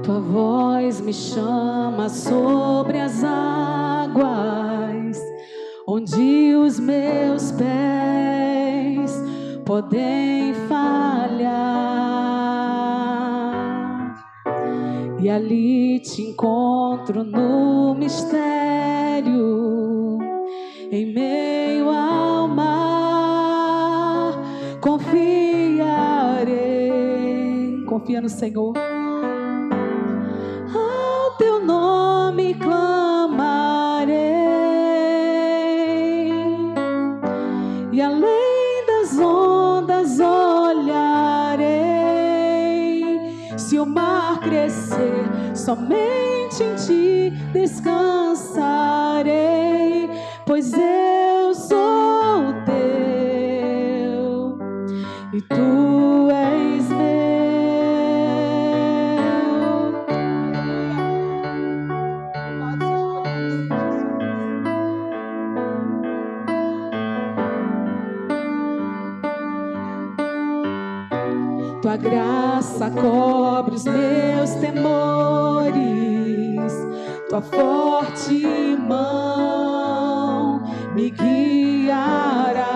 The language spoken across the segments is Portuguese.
Tua voz me chama sobre as águas, onde os meus pés podem falhar, e ali te encontro no mistério, em meio ao mar. Confiarei, confia no Senhor. Ao teu nome clamarei, e além das ondas olharei. Se o mar crescer, somente em ti descansarei, pois eu sou teu e tu és meu. Tua graça cobre os meus temores, tua forte mão me guiará.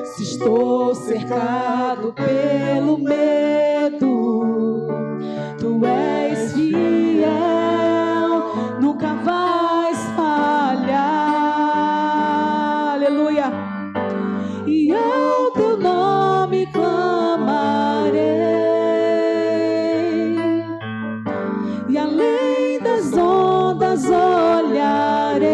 Se estou cercado pelo medo, tu és fiel, nunca vais falhar. Aleluia. E ao teu nome clamarei, e além das ondas olharei.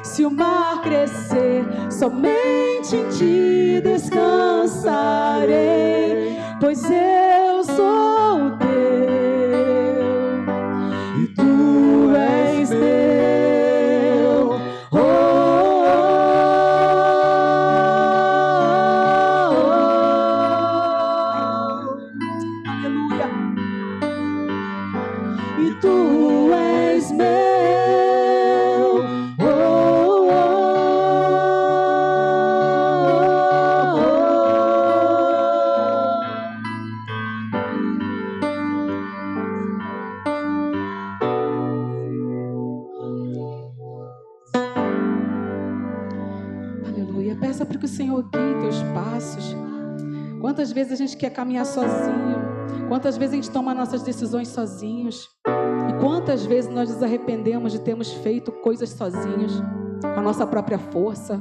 Se o mar crescer, somente em ti descansarei, pois eu sou teu e tu és meu. Aleluia. E tu és meu. Aleluia. Peça para que o Senhor guie teus passos. Quantas vezes a gente quer caminhar sozinho? Quantas vezes a gente toma nossas decisões sozinhos? E quantas vezes nós nos arrependemos de termos feito coisas sozinhos, com a nossa própria força,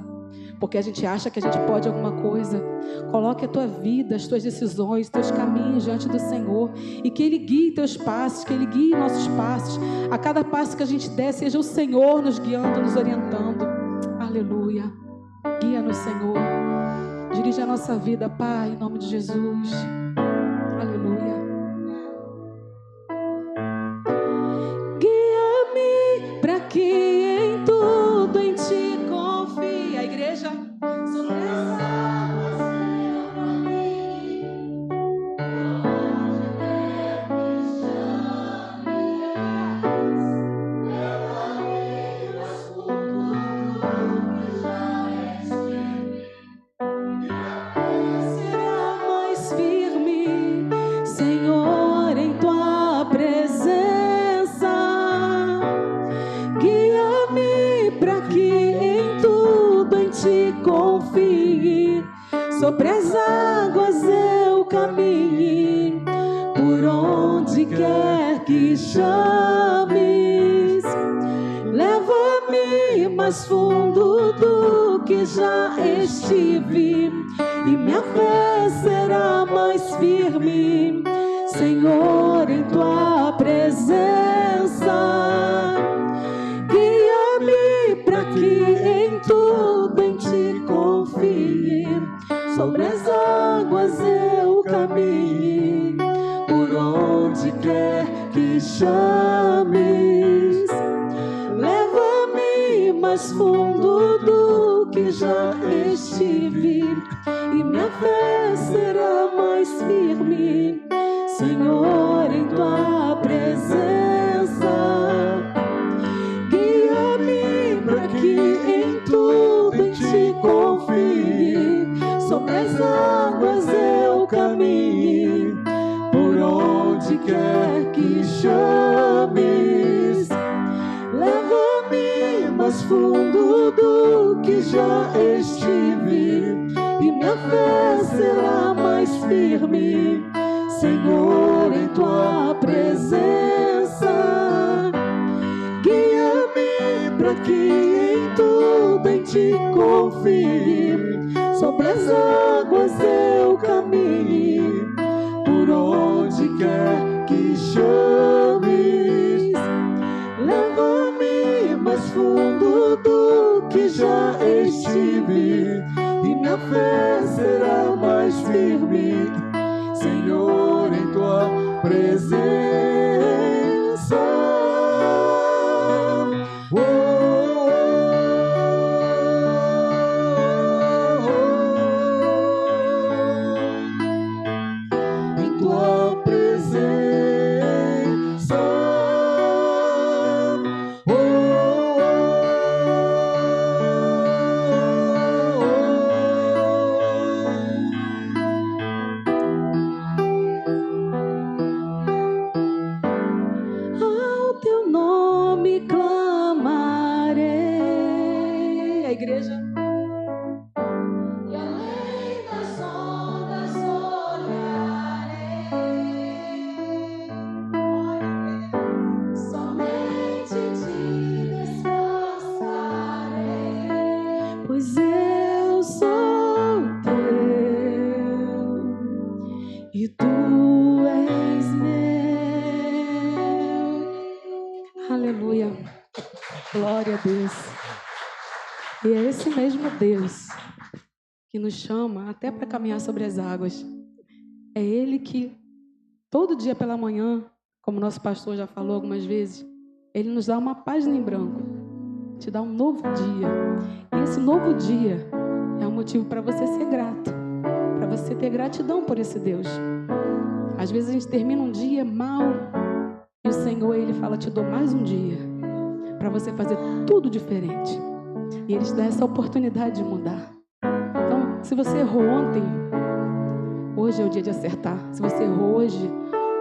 porque a gente acha que a gente pode alguma coisa? Coloque a tua vida, as tuas decisões, teus caminhos diante do Senhor, e que Ele guie teus passos, que Ele guie nossos passos. A cada passo que a gente der, seja o Senhor nos guiando, nos orientando. Aleluia. Guia-nos, Senhor. Dirige a nossa vida, Pai, em nome de Jesus. Aleluia. Guia-me para que em tudo em ti confie. A igreja sobre as águas eu caminho, onde der me chames, eu caminho por tudo que já és firme. Será mais firme, Senhor, em tua presença. Guia-me para que em tudo em ti confie. Sobre as águas eu caminhe, por onde quer que chames. Leva-me mais fundo do que já estive, e minha fé será mais firme, Senhor, em tua presença. Guia-me para que em tudo em ti confie. Sobre as águas eu caminhe, por onde quer que chames. Leva-me mais fundo do que já estive, e minha fé será mais firme, Senhor, em tua presença. Guia-me para que em tudo em ti confie. sobre as águas eu caminhe, por onde quer que chames. Leva-me mais fundo do que já estive, e minha fé será mais firme, Senhor, em tua presença. Guia-me para que em tudo em ti confie, sobre as águas eu caminhe, por onde quer que chames. Leva-me mais fundo do que já estive, e minha fé será mais firme, Senhor, em tua presença. Em tua presença. Ao teu nome clamarei. A igreja. E além das ondas olharei, somente te descansarei, pois eu sou teu e tu és meu. Aleluia. Glória a Deus. E é esse mesmo Deus que nos chama até para caminhar sobre as águas. É Ele que, todo dia pela manhã, como nosso pastor já falou algumas vezes, Ele nos dá uma página em branco, te dá um novo dia. E esse novo dia é um motivo para você ser grato, para você ter gratidão por esse Deus. Às vezes a gente termina um dia mal e o Senhor, Ele fala, te dou mais um dia para você fazer tudo diferente. E Ele te dá essa oportunidade de mudar. Então, se você errou ontem, hoje é o dia de acertar. Se você errou hoje,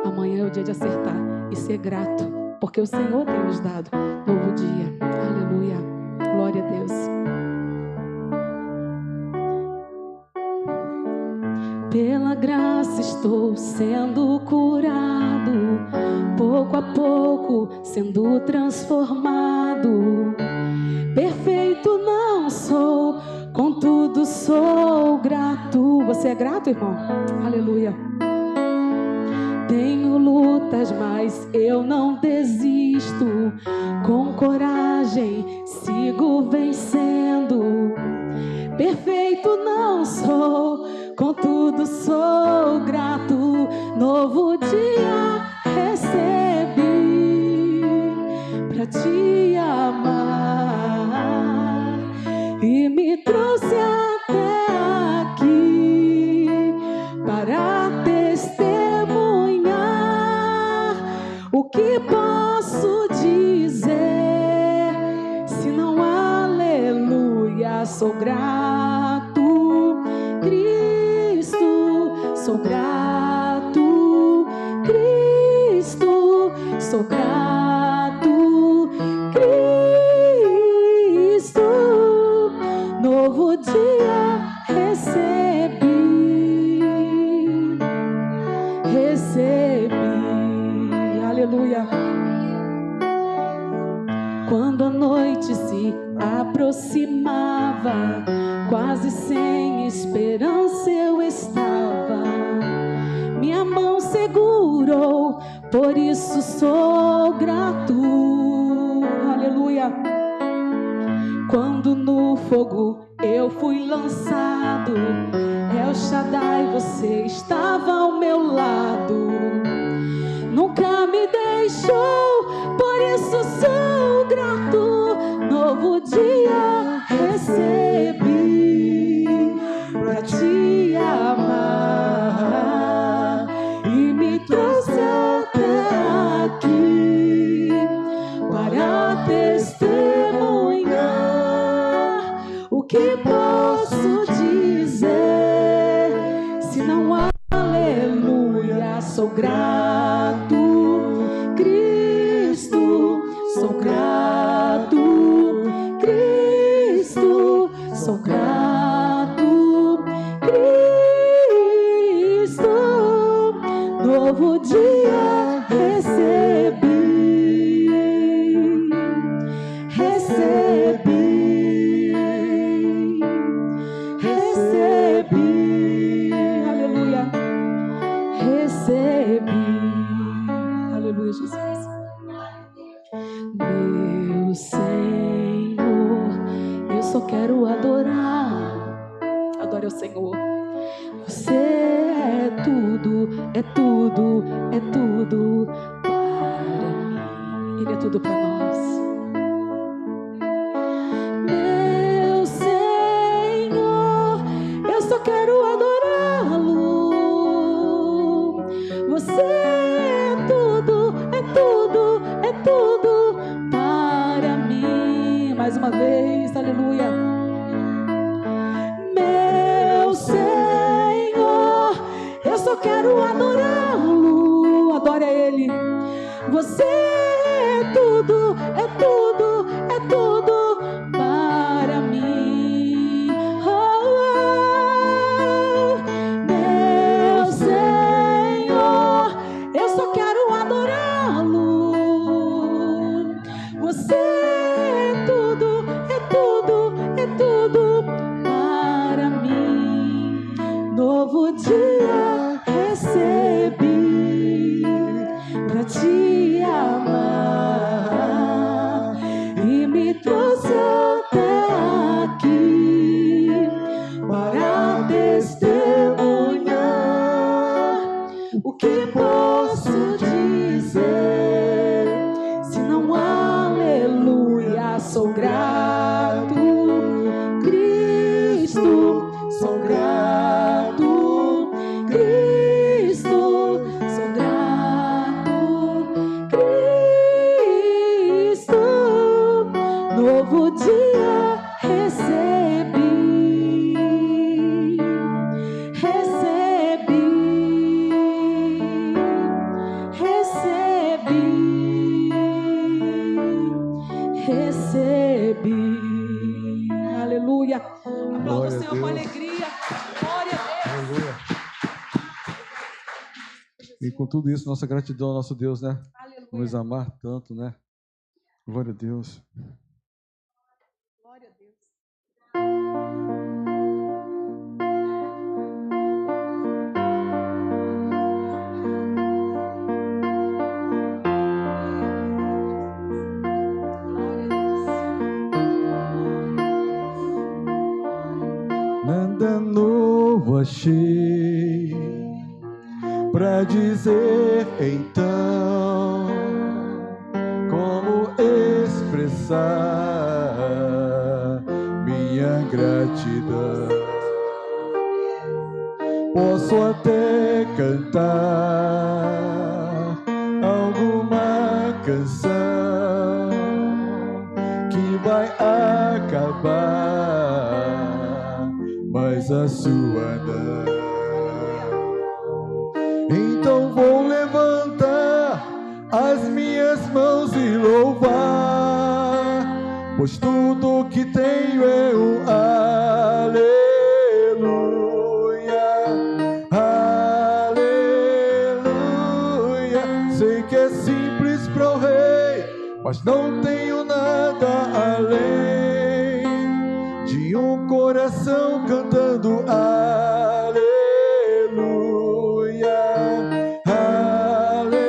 amanhã é o dia de acertar e ser grato, porque o Senhor tem nos dado novo dia. Aleluia. Glória a Deus. Pela graça estou sendo curado, pouco a pouco sendo transformado. Perfeito não sou, contudo sou grato. Você é grato, irmão? Aleluia. Tenho lutas, mas eu não desisto. Com coragem sigo vencendo. Perfeito não sou, contudo sou grato. Novo dia recebi pra te amar e me trouxe até aqui para testemunhar. O que posso dizer se não aleluia? Sou grato, Cristo, sou grato, Cristo, sou grato, Cristo. Novo dia recebi, aleluia. Quando a noite se aproximava, quase sem esperança eu estava. Minha mão segurou, por isso sou grato. Aleluia. Quando no fogo eu fui lançado, El Shaddai, você estava ao meu lado. Nunca me deixou, por isso sou grato. Novo dia recebi pra te amar e me trouxe até aqui para testemunhar. O que posso dizer grato, Cristo, sou grato, Cristo, sou grato, Cristo, novo dia recebi, aleluia, recebi, aleluia, Jesus. Meu Senhor, eu só quero adorar. Adore o Senhor. Você é tudo, é tudo, é tudo para mim. Ele é tudo para nós. Meu Senhor, eu só quero adorá-lo. Você é tudo, é tudo, é tudo para mim. Mais uma vez, aleluia. Meu Senhor, eu só quero adorá-lo. Adore a Ele. Você é tudo, é tudo, é tudo para mim. Meu Senhor, eu só quero adorá-lo. Você é tudo, é tudo, é tudo para mim. Novo dia recebi pra te amar e me trouxe até aqui para testemunhar. O que posso dizer se não aleluia? Sou grato, Cristo, sou grato, Cristo, sou grato, Cristo, novo dia recebi, recebi. Aleluia. Aplauda o Senhor com alegria. Glória a Deus. Aleluia. E com tudo isso, nossa gratidão ao nosso Deus, né? Aleluia. Nos amar tanto, né? Glória a Deus. Glória a Deus. Nada novo achei pra dizer então, como expressar minha gratidão. Posso até cantar alguma canção que vai acabar, mas a sua não. Então vou levantar as minhas mãos e louvar, pois tudo que tenho é um aleluia, aleluia. Sei que é simples para o rei, mas não tenho nada além de um coração cantando aleluia, aleluia.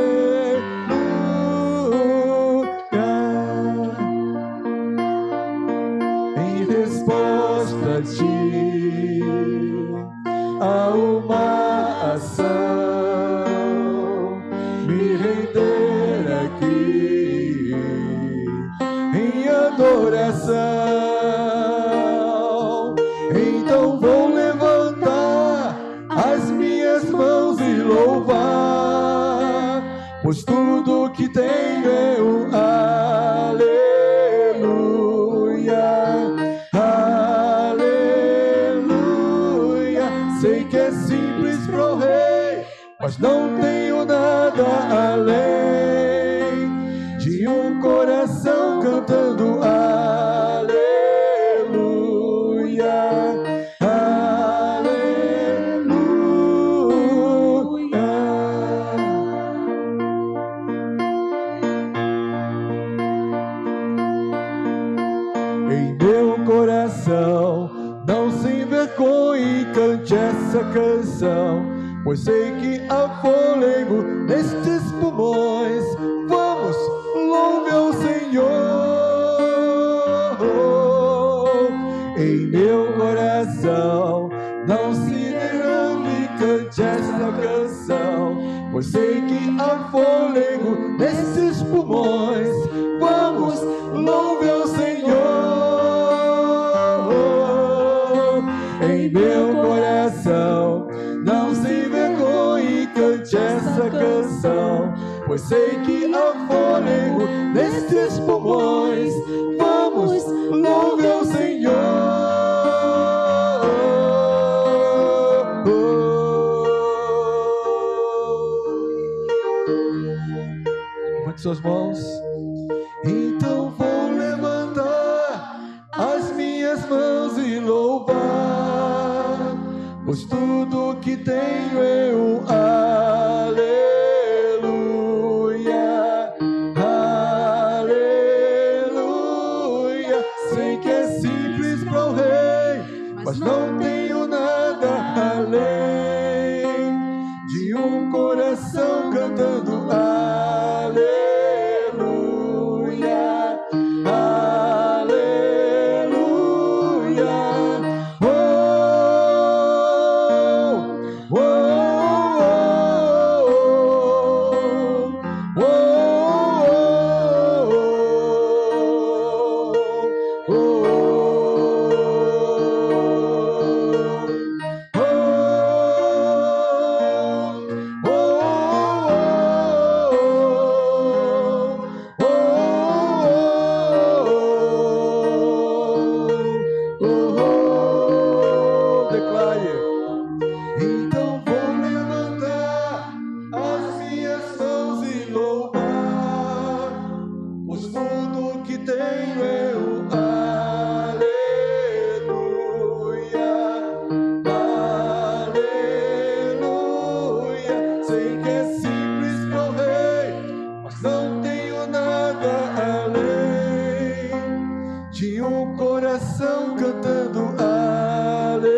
Em resposta a ti, a uma ação, me render aqui em adoração. Então vou levantar as minhas mãos e louvar, pois tudo que tenho é um aleluia, aleluia. Sei que é simples pro rei, mas não tenho nada além de um coração cantando aleluia, aleluia. Em meu coração não se envergonhe, cante essa canção, pois sei que há fôlego nestes pulmões. Vamos, louve ao Senhor. Em meu coração não se derrame, cante essa canção, pois sei que há fôlego nesses pulmões. Vamos, louve ao Senhor. Em meu coração não se envergonhe, cante essa canção, pois sei que há fôlego nestes pulmões. Vamos, louve ao Senhor. Levante suas mãos. Então vou levantar as minhas mãos e louvar, pois tudo que tenho é um aleluia, aleluia. Sei que é simples para o rei, mas não tenho nada além de um coração cantando aleluia, aleluia. Oh, oh, oh, oh, oh, declare. Então vou levantar as minhas mãos e louvar, pois tudo que tenho é o aleluia, aleluia. Sei que é simples para o rei, mas não tenho nada além de um coração cantando aleluia,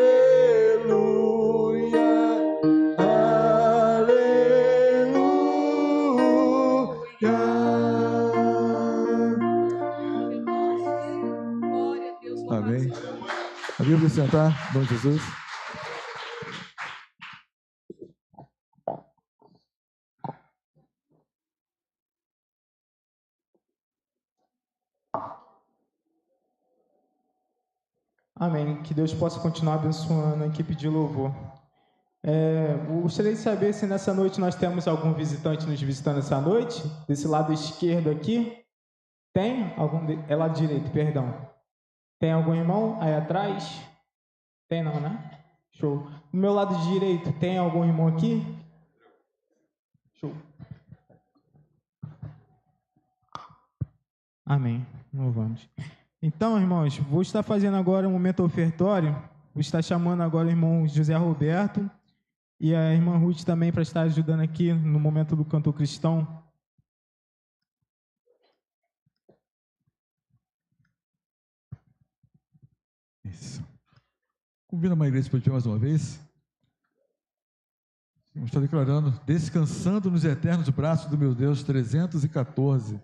Glória a Deus. louvado Amém. seja Deus. A Bíblia sentar, em nome de Jesus. Amém. Que Deus possa continuar abençoando a equipe de louvor. Eu gostaria de saber se nessa noite nós temos algum visitante nos visitando essa noite. Desse lado esquerdo aqui. Tem? É lado direito, perdão. Tem algum irmão aí atrás? Tem não, né? Show. Do meu lado direito, tem algum irmão aqui? Show. Amém. Louvamos. Então, irmãos, vou estar fazendo agora um momento ofertório. Vou estar chamando agora o irmão José Roberto e a irmã Ruth também para estar ajudando aqui no momento do canto cristão. Isso. Convido a igreja para de pé mais uma vez. Vamos estar declarando, descansando nos eternos braços do meu Deus, 314.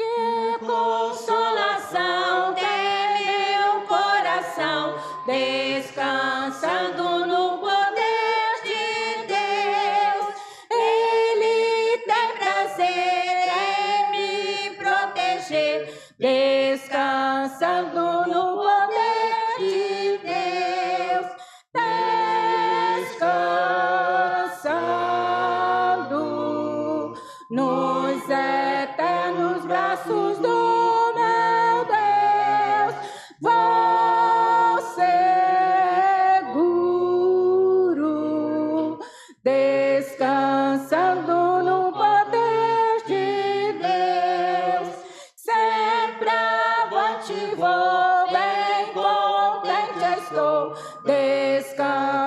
Que consolação tem meu coração, descansando no poder de Deus. Ele tem prazer em me proteger, descansando no poder de Deus. Descansando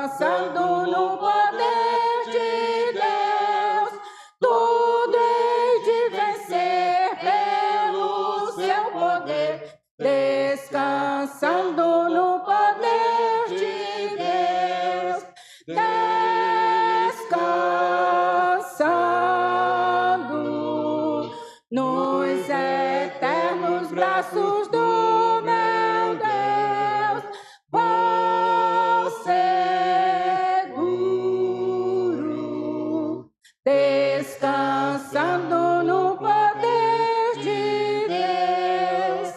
descansando no poder de Deus, tudo hei de vencer pelo seu poder, descansando no poder de Deus, descansando nos eternos braços do meu Deus, vou seguro, descansando no poder de Deus,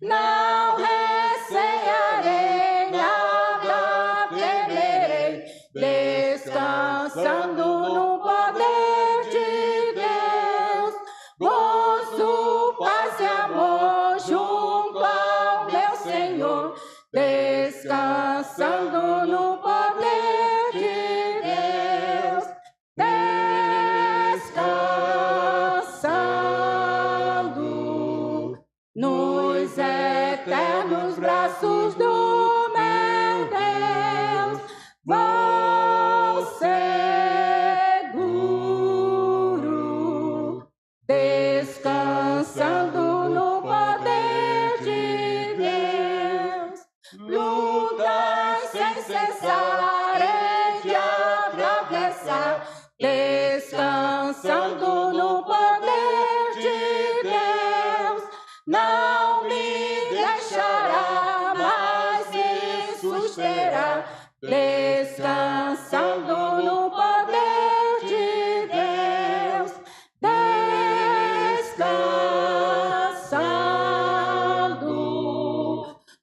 não recearei, nada temerei, descansando no poder de Deus, gozo, paz e amor junto ao meu Senhor, descansando no poder de Deus, descansando nos eternos braços do meu Deus, vou seguro, descansando no poder de Deus, lutas sem cessar hei de atravessar, descansando no poder de Deus, não me deixará, mas me susterá, descansando no poder de Deus, descansando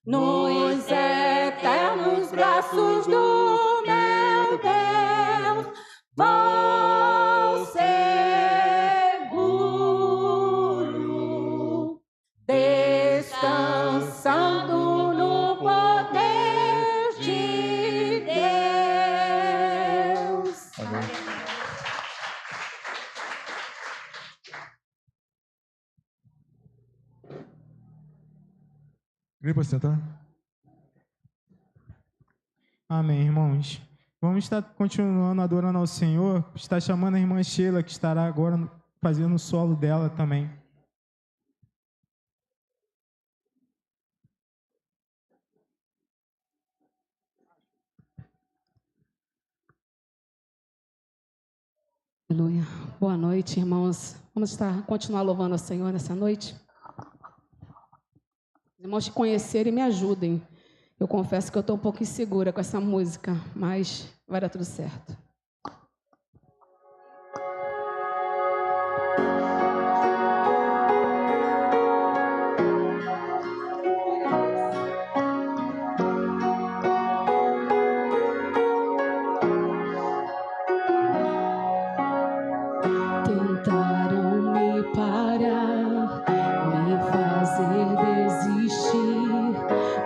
nos eternos braços do meu Deus, vou seguro, descansando no poder de Deus. Amém. Queria para sentar? Amém, irmãos. Vamos estar continuando adorando ao Senhor. Está chamando a irmã Sheila, que estará agora fazendo o solo dela também. Aleluia. Boa noite, irmãos. Vamos continuar louvando ao Senhor nessa noite. Os irmãos que conhecerem, me ajudem. Eu confesso que eu estou um pouco insegura com essa música, mas vai dar tudo certo. Tentaram me parar, me fazer desistir,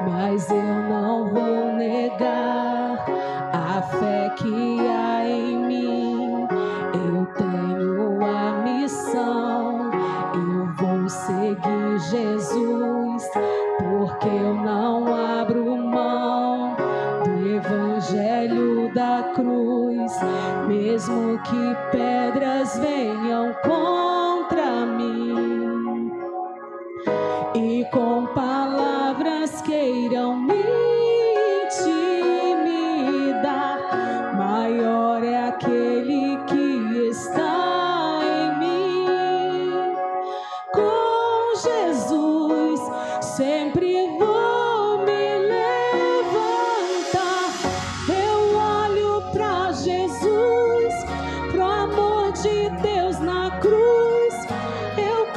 mas eu não vou negar a fé que há em mim. Eu tenho a missão, eu vou seguir Jesus, porque eu não abro mão do evangelho da cruz, mesmo que pedras venham contra mim e com palavras queiram me intimidar, maior é aquele que está em mim. Com Jesus sempre vou me levantar. Eu olho pra Jesus, pro amor de Deus na cruz. Eu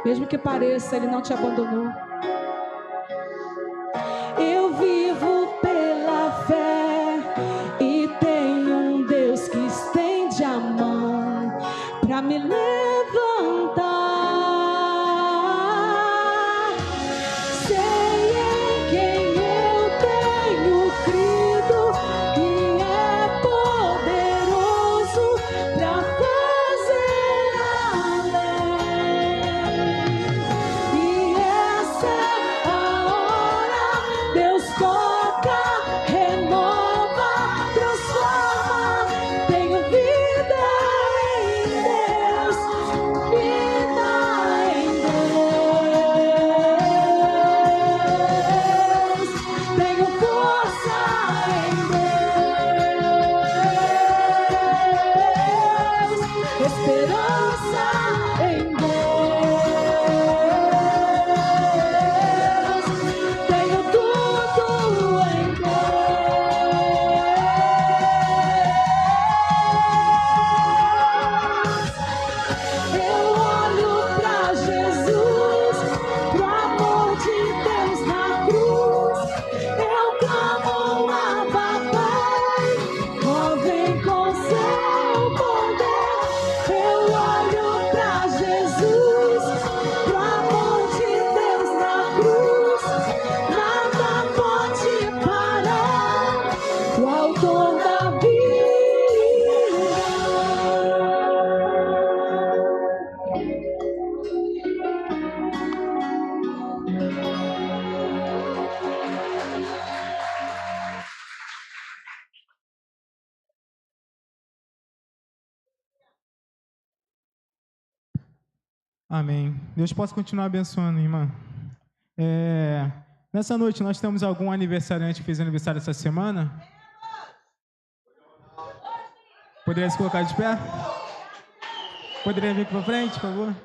Mesmo que pareça, Ele não te abandonou. Eu vivo pela fé e tenho um Deus que estende a mão para me levantar. Sei em quem eu tenho crido e é poderoso para fazer além. E essa é a hora, Deus toca, renova, transforma. Tenho vida em Deus, vida em Deus. Tenho força em Deus, esperança em Deus. Tenho tudo em Deus. Eu olho pra Jesus, pro amor de Deus na cruz. Eu clamo a papai, ó, vem com seu poder. Eu olho pra Jesus, pro amor de Deus na cruz. Nada pode parar o autor da vida. Amém. Deus possa continuar abençoando, irmã. Nessa noite, nós temos algum aniversariante que fez aniversário essa semana? Poderia se colocar de pé? Poderia vir aqui para frente, por favor?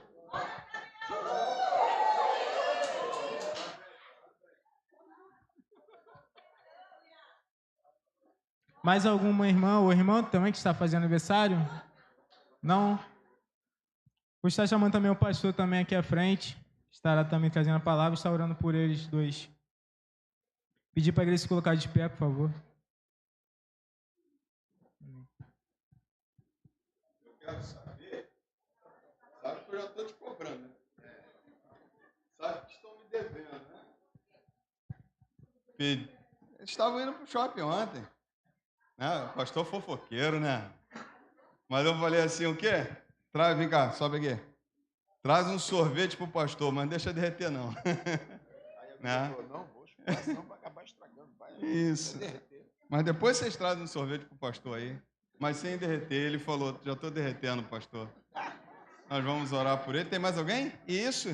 Mais alguma irmã ou irmão também que está fazendo aniversário? Não? Vou estar chamando também o pastor também aqui à frente. Estará também trazendo a palavra, está orando por eles dois. Pedir para a igreja se colocar de pé, por favor. Eu quero saber, sabe que eu já estou te cobrando, né? Sabe que estão me devendo, né? Eles estavam indo para o shopping ontem, né? O pastor fofoqueiro, né? Mas eu falei assim, o quê? Vem cá, sobe aqui. Traz um sorvete pro pastor, mas não deixa derreter, não. Né? Não, vou chupar, senão vai acabar estragando. Isso. Mas depois vocês trazem um sorvete pro pastor aí. Mas sem derreter, ele falou, já estou derretendo, pastor. Nós vamos orar por ele. Tem mais alguém? Isso.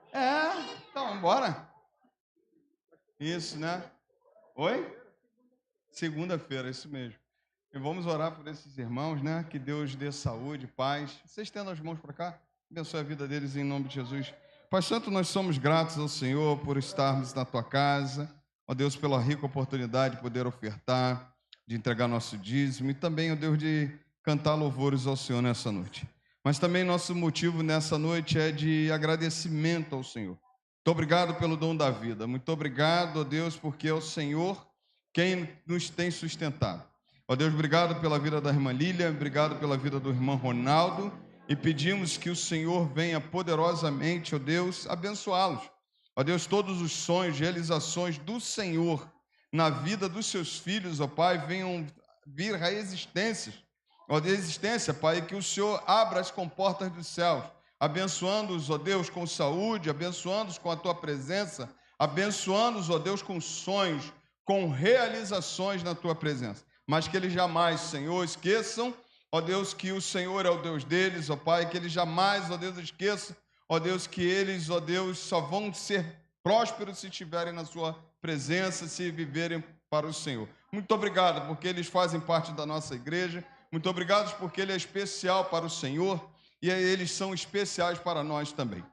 Então, vamos embora. Isso, né? Oi? Segunda-feira, isso mesmo. E vamos orar por esses irmãos, né? Que Deus dê saúde, paz. Vocês estendam as mãos para cá. Abençoe a vida deles em nome de Jesus. Pai Santo, nós somos gratos ao Senhor por estarmos na Tua casa. Ó Deus, pela rica oportunidade de poder ofertar, de entregar nosso dízimo e também, ó Deus, de cantar louvores ao Senhor nessa noite. Mas também nosso motivo nessa noite é de agradecimento ao Senhor. Muito obrigado pelo dom da vida. Muito obrigado, ó Deus, porque é o Senhor quem nos tem sustentado. Ó Deus, obrigado pela vida da irmã Lília, obrigado pela vida do irmão Ronaldo, e pedimos que o Senhor venha poderosamente, ó Deus, abençoá-los. Ó Deus, todos os sonhos, realizações do Senhor na vida dos seus filhos, ó Pai, venham vir a existência, Pai, que o Senhor abra as comportas dos céus, abençoando-os, ó Deus, com saúde, abençoando-os com a Tua presença, abençoando-os, ó Deus, com sonhos, com realizações na Tua presença. Mas que eles jamais, Senhor, esqueçam, ó Deus, que o Senhor é o Deus deles, ó Pai, que eles jamais, ó Deus, esqueçam, ó Deus, que eles, ó Deus, só vão ser prósperos se estiverem na sua presença, se viverem para o Senhor. Muito obrigado, porque eles fazem parte da nossa igreja, muito obrigado porque ele é especial para o Senhor e eles são especiais para nós também.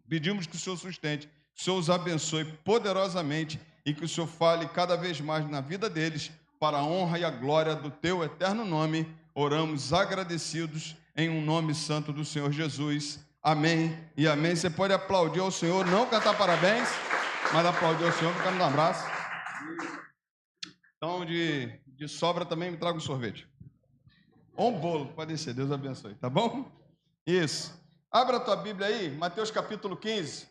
Pedimos que o Senhor sustente, que o Senhor os abençoe poderosamente e que o Senhor fale cada vez mais na vida deles, para a honra e a glória do Teu eterno nome, oramos agradecidos em um nome santo do Senhor Jesus. Amém e amém. Você pode aplaudir ao Senhor, não cantar parabéns, mas aplaudir ao Senhor, ficar me dando um abraço. Então, de sobra também me traga um sorvete. Ou um bolo, pode ser, Deus abençoe, tá bom? Isso. Abra a tua Bíblia aí, Mateus capítulo 15.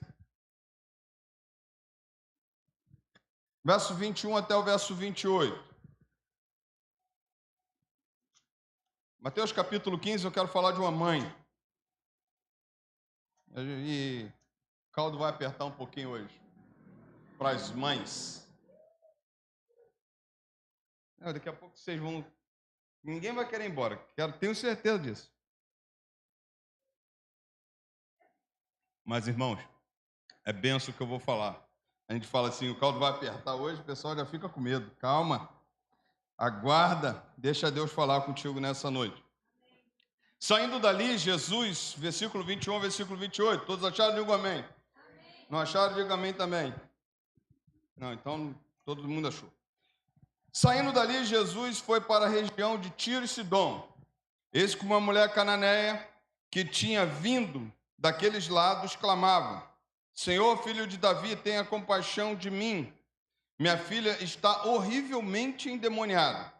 Verso 21 até o verso 28. Mateus capítulo 15, eu quero falar de uma mãe. E o caldo vai apertar um pouquinho hoje. Para as mães. Daqui a pouco vocês vão... Ninguém vai querer ir embora. Tenho certeza disso. Mas, irmãos, é benção que eu vou falar. A gente fala assim, o caldo vai apertar hoje, o pessoal já fica com medo. Calma. Aguarda. Deixa Deus falar contigo nessa noite. Saindo dali, Jesus, versículo 21, versículo 28. Todos acharam? Digo amém. Amém. Não acharam? Digo amém também. Não, então todo mundo achou. Saindo dali, Jesus foi para a região de Tiro e Sidom. Eis que uma mulher cananeia que tinha vindo daqueles lados clamava: Senhor, filho de Davi, tenha compaixão de mim. Minha filha está horrivelmente endemoniada.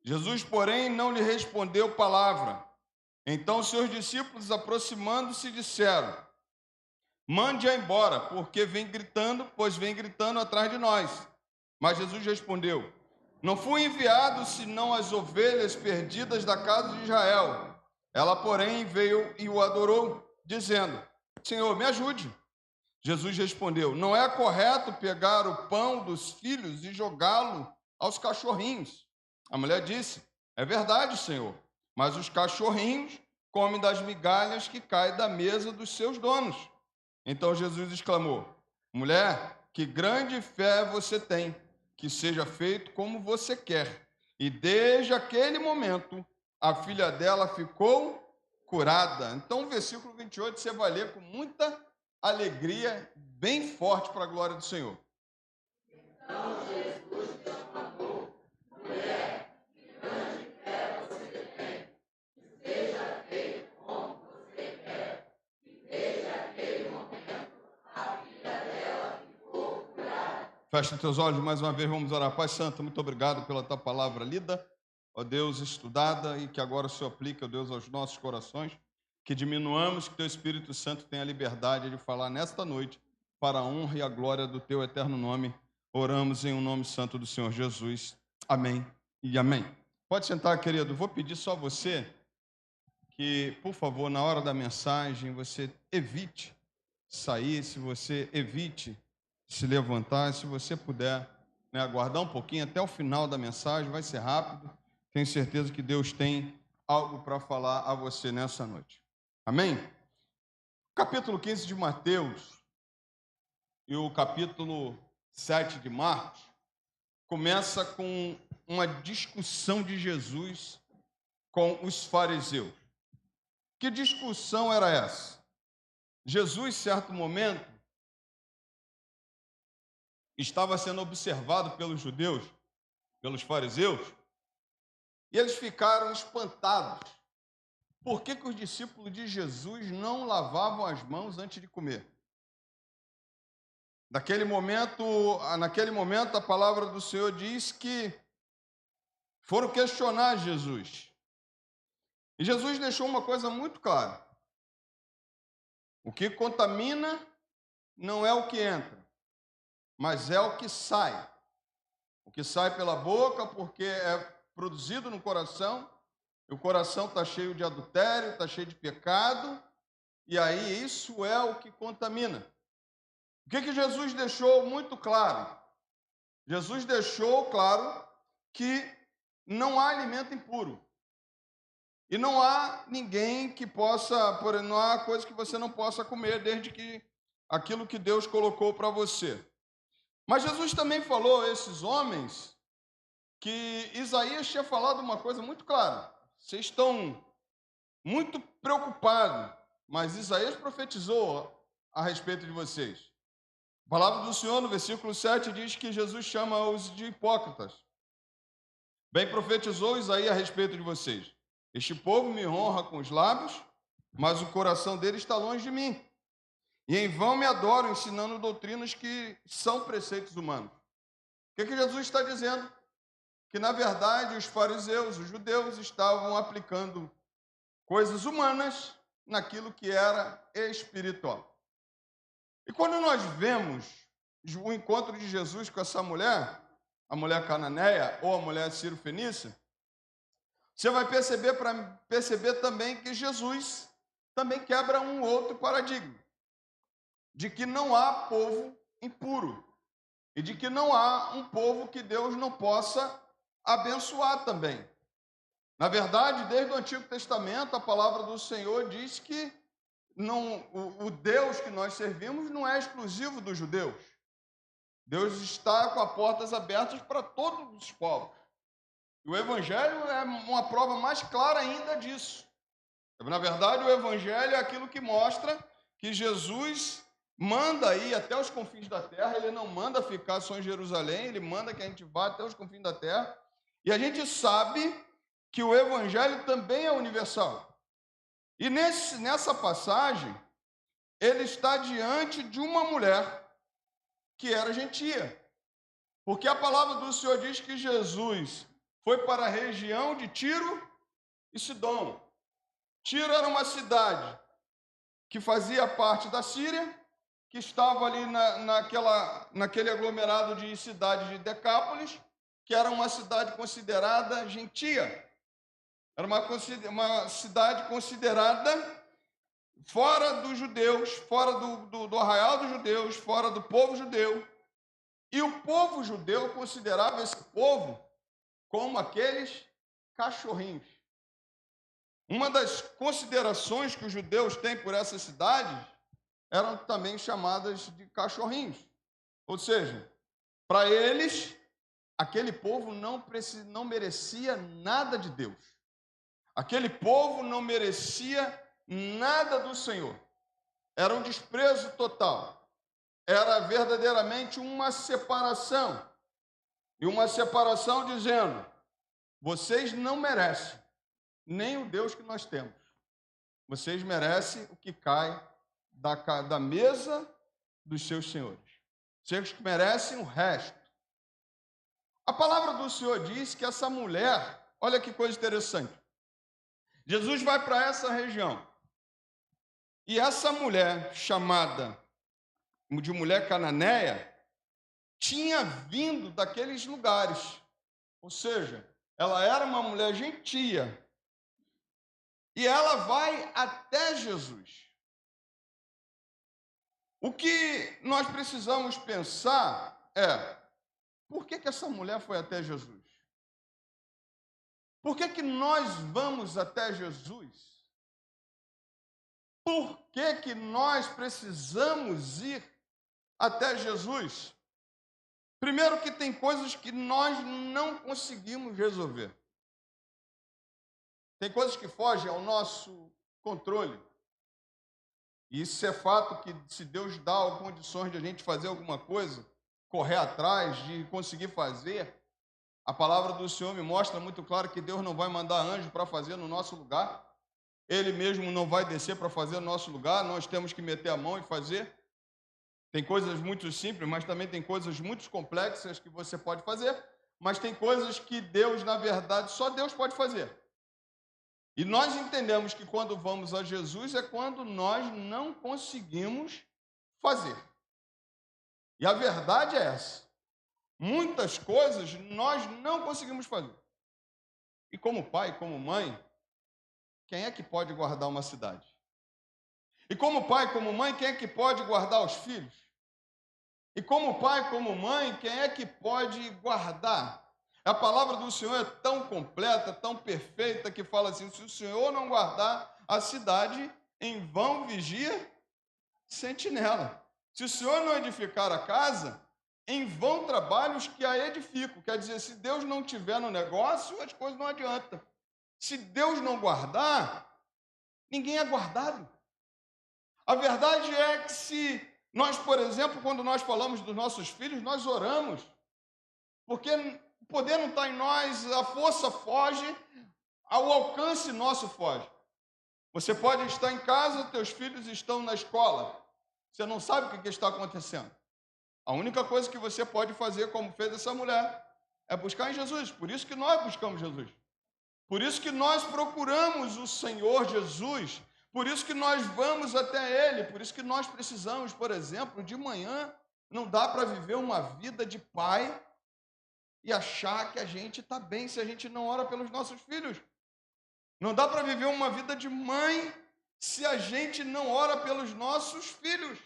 Jesus, porém, não lhe respondeu palavra. Então seus discípulos, aproximando-se, disseram: Mande-a embora, pois vem gritando atrás de nós. Mas Jesus respondeu: Não fui enviado senão as ovelhas perdidas da casa de Israel. Ela, porém, veio e o adorou, dizendo: Senhor, me ajude. Jesus respondeu: Não é correto pegar o pão dos filhos e jogá-lo aos cachorrinhos. A mulher disse: É verdade, Senhor, mas os cachorrinhos comem das migalhas que caem da mesa dos seus donos. Então Jesus exclamou: Mulher, que grande fé você tem, que seja feito como você quer. E desde aquele momento, a filha dela ficou curada. Então, o versículo 28 você vai ler com muita alegria, bem forte para a glória do Senhor. Então Jesus exclamou: Mulher, que grande fé você tem, que seja feito como você quer. E desde aquele momento, a filha dela ficou curada. Fecha teus olhos mais uma vez, vamos orar. Pai Santo, muito obrigado pela tua palavra lida, ó Deus, estudada, e que agora o Senhor aplique, ó Deus, aos nossos corações, que diminuamos, que teu Espírito Santo tenha a liberdade de falar nesta noite, para a honra e a glória do teu eterno nome. Oramos em um nome santo do Senhor Jesus. Amém e amém. Pode sentar, querido. Vou pedir só a você que, por favor, na hora da mensagem, você evite sair, se você evite se levantar, se você puder, né, aguardar um pouquinho até o final da mensagem, vai ser rápido. Tenho certeza que Deus tem algo para falar a você nessa noite. Amém? Capítulo 15 de Mateus e o capítulo 7 de Marcos começa com uma discussão de Jesus com os fariseus. Que discussão era essa? Jesus, em certo momento, estava sendo observado pelos judeus, pelos fariseus, e eles ficaram espantados. Por que os discípulos de Jesus não lavavam as mãos antes de comer? Naquele momento, a palavra do Senhor diz que foram questionar Jesus. E Jesus deixou uma coisa muito clara. O que contamina não é o que entra, mas é o que sai. O que sai pela boca, porque é produzido no coração, e o coração está cheio de adultério, está cheio de pecado, e aí isso é o que contamina. O que Jesus deixou muito claro? Jesus deixou claro que não há alimento impuro. E não há ninguém que possa, não há coisa que você não possa comer, desde que aquilo que Deus colocou para você. Mas Jesus também falou a esses homens que Isaías tinha falado uma coisa muito clara. Vocês estão muito preocupados, mas Isaías profetizou a respeito de vocês. A palavra do Senhor, no versículo 7, diz que Jesus chama-os de hipócritas. Bem profetizou Isaías a respeito de vocês. Este povo me honra com os lábios, mas o coração dele está longe de mim. E em vão me adoram, ensinando doutrinas que são preceitos humanos. O que Jesus está dizendo? Que, na verdade, os fariseus, os judeus, estavam aplicando coisas humanas naquilo que era espiritual. E quando nós vemos o encontro de Jesus com essa mulher, a mulher cananeia ou a mulher Ciro-fenícia, você vai perceber também que Jesus também quebra um outro paradigma, de que não há povo impuro e de que não há um povo que Deus não possa abençoar também. Na verdade, desde o Antigo Testamento, a palavra do Senhor diz que o Deus que nós servimos não é exclusivo dos judeus. Deus está com as portas abertas para todos os povos. E o Evangelho é uma prova mais clara ainda disso. Na verdade, o Evangelho é aquilo que mostra que Jesus manda ir até os confins da terra, ele não manda ficar só em Jerusalém, ele manda que a gente vá até os confins da terra. E a gente sabe que o Evangelho também é universal. E nessa passagem, ele está diante de uma mulher que era gentia. Porque a palavra do Senhor diz que Jesus foi para a região de Tiro e Sidom. Tiro era uma cidade que fazia parte da Síria, que estava ali naquele aglomerado de cidades de Decápolis, que era uma cidade considerada gentia. Era uma cidade considerada fora dos judeus, fora do arraial dos judeus, fora do povo judeu. E o povo judeu considerava esse povo como aqueles cachorrinhos. Uma das considerações que os judeus têm por essas cidades eram também chamadas de cachorrinhos. Ou seja, para eles, aquele povo não merecia nada de Deus. Aquele povo não merecia nada do Senhor. Era um desprezo total. Era verdadeiramente uma separação. E uma separação dizendo: vocês não merecem nem o Deus que nós temos. Vocês merecem o que cai da mesa dos seus senhores. Vocês merecem o resto. A palavra do Senhor diz que essa mulher, olha que coisa interessante. Jesus vai para essa região. E essa mulher, chamada de mulher cananeia, tinha vindo daqueles lugares. Ou seja, ela era uma mulher gentia. E ela vai até Jesus. O que nós precisamos pensar é: por que essa mulher foi até Jesus? Por que nós vamos até Jesus? Por que nós precisamos ir até Jesus? Primeiro, que tem coisas que nós não conseguimos resolver. Tem coisas que fogem ao nosso controle. E isso é fato que, se Deus dá condições de a gente fazer alguma coisa, correr atrás, de conseguir fazer, a palavra do Senhor me mostra muito claro que Deus não vai mandar anjo para fazer no nosso lugar. Ele mesmo não vai descer para fazer no nosso lugar. Nós temos que meter a mão e fazer. Tem coisas muito simples, mas também tem coisas muito complexas que você pode fazer. Mas tem coisas que Deus, na verdade, só Deus pode fazer. E nós entendemos que quando vamos a Jesus é quando nós não conseguimos fazer. E a verdade é essa. Muitas coisas nós não conseguimos fazer. E como pai, como mãe, quem é que pode guardar uma cidade? E como pai, como mãe, quem é que pode guardar os filhos? E como pai, como mãe, quem é que pode guardar? A palavra do Senhor é tão completa, tão perfeita, que fala assim: se o Senhor não guardar a cidade, em vão vigia sentinela. Se o Senhor não edificar a casa, em vão trabalham os que a edificam. Quer dizer, se Deus não tiver no negócio, as coisas não adiantam. Se Deus não guardar, ninguém é guardado. A verdade é que se nós, por exemplo, quando nós falamos dos nossos filhos, nós oramos, porque o poder não está em nós, a força foge, o alcance nosso foge. Você pode estar em casa, teus filhos estão na escola. Você não sabe o que está acontecendo. A única coisa que você pode fazer, como fez essa mulher, é buscar em Jesus. Por isso que nós buscamos Jesus. Por isso que nós procuramos o Senhor Jesus. Por isso que nós vamos até Ele. Por isso que nós precisamos, por exemplo, de manhã, não dá para viver uma vida de pai e achar que a gente está bem se a gente não ora pelos nossos filhos. Não dá para viver uma vida de mãe se a gente não ora pelos nossos filhos.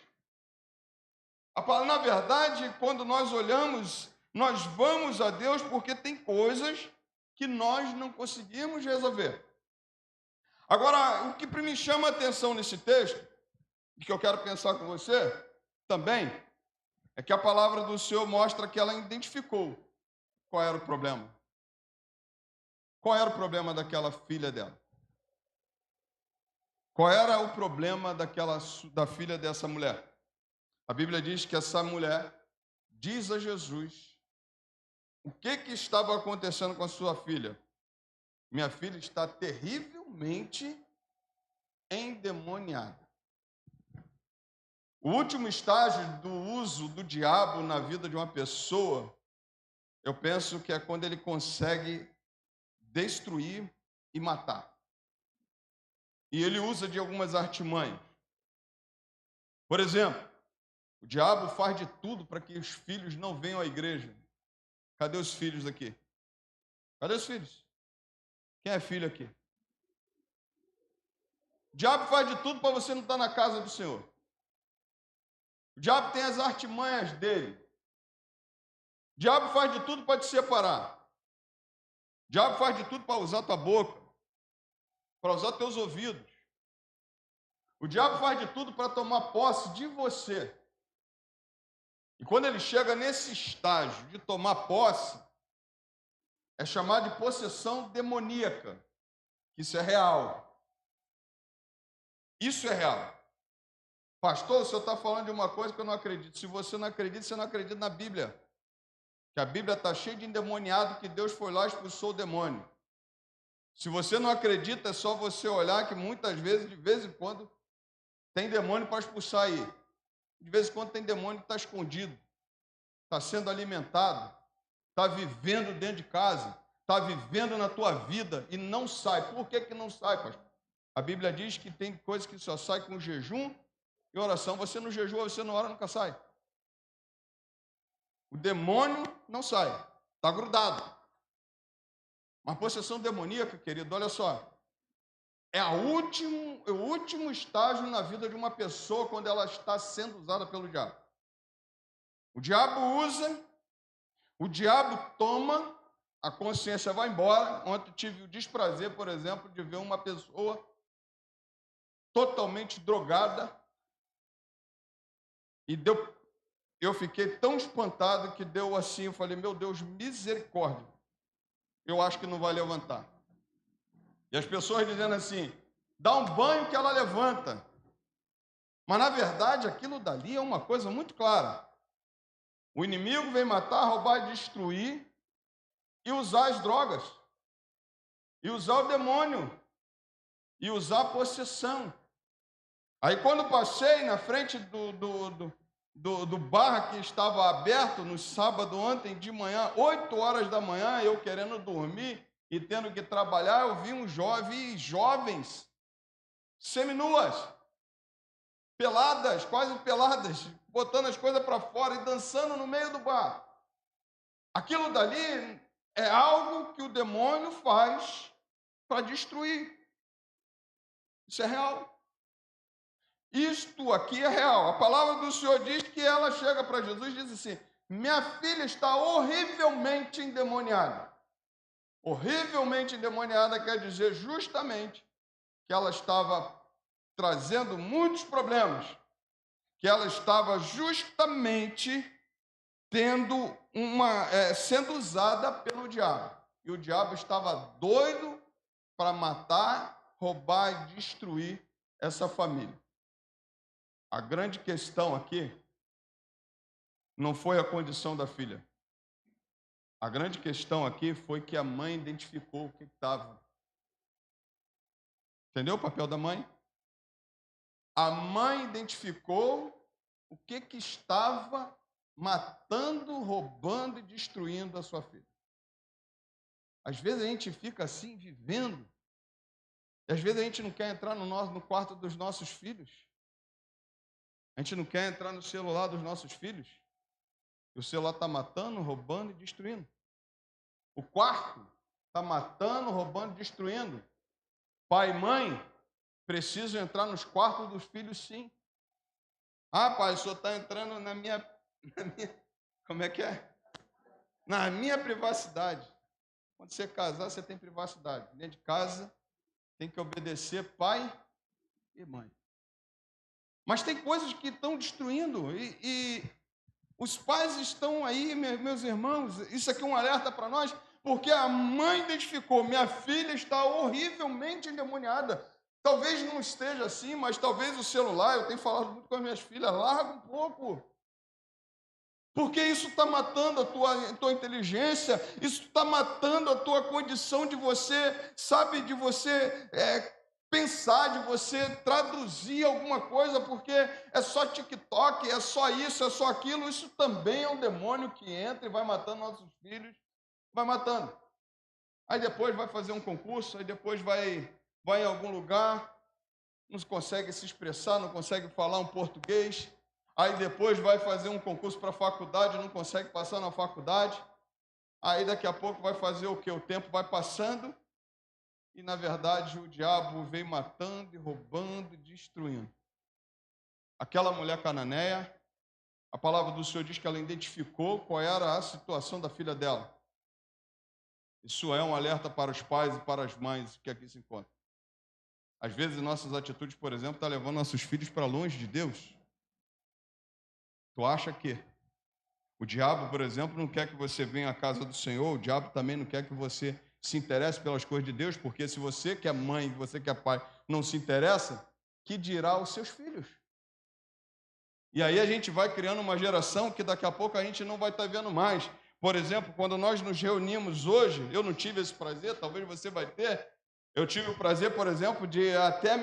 Na verdade, quando nós olhamos, nós vamos a Deus porque tem coisas que nós não conseguimos resolver. Agora, o que me chama a atenção nesse texto, e que eu quero pensar com você também, é que a palavra do Senhor mostra que ela identificou qual era o problema. Qual era o problema daquela filha dela? Qual era o problema da filha dessa mulher? A Bíblia diz que essa mulher diz a Jesus o que estava acontecendo com a sua filha. Minha filha está terrivelmente endemoniada. O último estágio do uso do diabo na vida de uma pessoa, eu penso que é quando ele consegue destruir e matar. E ele usa de algumas artimanhas. Por exemplo, o diabo faz de tudo para que os filhos não venham à igreja. Cadê os filhos aqui? Cadê os filhos? Quem é filho aqui? O diabo faz de tudo para você não estar na casa do Senhor. O diabo tem as artimanhas dele. O diabo faz de tudo para te separar. O diabo faz de tudo para usar tua boca, para usar teus ouvidos. O diabo faz de tudo para tomar posse de você. E quando ele chega nesse estágio de tomar posse, é chamado de possessão demoníaca. Isso é real. Isso é real. Pastor, o senhor está falando de uma coisa que eu não acredito. Se você não acredita, você não acredita na Bíblia. Que a Bíblia está cheia de endemoniado, que Deus foi lá e expulsou o demônio. Se você não acredita, é só você olhar que muitas vezes, de vez em quando, tem demônio para expulsar aí. De vez em quando tem demônio que está escondido, está sendo alimentado, está vivendo dentro de casa, está vivendo na tua vida e não sai. Por que não sai, pastor? A Bíblia diz que tem coisa que só sai com jejum e oração. Você não jejua, você não ora, nunca sai. O demônio não sai, está grudado. Uma possessão demoníaca, querido, olha só. É o último estágio na vida de uma pessoa quando ela está sendo usada pelo diabo. O diabo usa, o diabo toma, a consciência vai embora. Ontem tive o desprazer, por exemplo, de ver uma pessoa totalmente drogada e eu fiquei tão espantado que deu assim, eu falei, meu Deus, misericórdia, eu acho que não vai levantar. E as pessoas dizendo assim, dá um banho que ela levanta. Mas, na verdade, aquilo dali é uma coisa muito clara. O inimigo vem matar, roubar, destruir e usar as drogas. E usar o demônio. E usar a possessão. Aí, quando passei na frente do bar que estava aberto no sábado ontem de manhã, 8 horas da manhã, eu querendo dormir e tendo que trabalhar, eu vi jovens seminuas, peladas, quase peladas, botando as coisas para fora e dançando no meio do bar. Aquilo dali é algo que o demônio faz para destruir. Isso é real. Isto aqui é real. A palavra do Senhor diz que ela chega para Jesus e diz assim, minha filha está horrivelmente endemoniada. Horrivelmente endemoniada quer dizer justamente que ela estava trazendo muitos problemas, que ela estava justamente sendo usada pelo diabo. E o diabo estava doido para matar, roubar e destruir essa família. A grande questão aqui não foi a condição da filha. A grande questão aqui foi que a mãe identificou o que estava. Entendeu o papel da mãe? A mãe identificou o que estava matando, roubando e destruindo a sua filha. Às vezes a gente fica assim, vivendo, e às vezes a gente não quer entrar no quarto dos nossos filhos. A gente não quer entrar no celular dos nossos filhos. E o celular está matando, roubando e destruindo. O quarto está matando, roubando e destruindo. Pai e mãe precisam entrar nos quartos dos filhos, sim. Ah, pai, o senhor está entrando na minha... Como é que é? Na minha privacidade. Quando você casar, você tem privacidade. Dentro de casa, tem que obedecer pai e mãe. Mas tem coisas que estão destruindo. E os pais estão aí, meus irmãos. Isso aqui é um alerta para nós. Porque a mãe identificou, minha filha está horrivelmente endemoniada. Talvez não esteja assim, mas talvez o celular, eu tenho falado muito com as minhas filhas, larga um pouco. Porque isso está matando a tua inteligência, isso está matando a tua condição de você, sabe, de você pensar, de você traduzir alguma coisa, porque é só TikTok, é só isso, é só aquilo. Isso também é um demônio que entra e vai matando nossos filhos, vai matando. Aí depois vai fazer um concurso, aí depois vai em algum lugar, não consegue se expressar, não consegue falar um português. Aí depois vai fazer um concurso para a faculdade, não consegue passar na faculdade. Aí daqui a pouco vai fazer o quê? O tempo vai passando e, na verdade, o diabo vem matando e roubando e destruindo. Aquela mulher cananeia, a palavra do Senhor diz que ela identificou qual era a situação da filha dela. Isso é um alerta para os pais e para as mães que aqui se encontram. Às vezes, nossas atitudes, por exemplo, estão levando nossos filhos para longe de Deus. Tu acha que o diabo, por exemplo, não quer que você venha à casa do Senhor, o diabo também não quer que você se interesse pelas coisas de Deus, porque se você que é mãe, você que é pai, não se interessa, que dirá os seus filhos? E aí a gente vai criando uma geração que daqui a pouco a gente não vai estar vendo mais. Por exemplo, quando nós nos reunimos hoje, eu não tive esse prazer, talvez você vai ter, eu tive o prazer, por exemplo, de até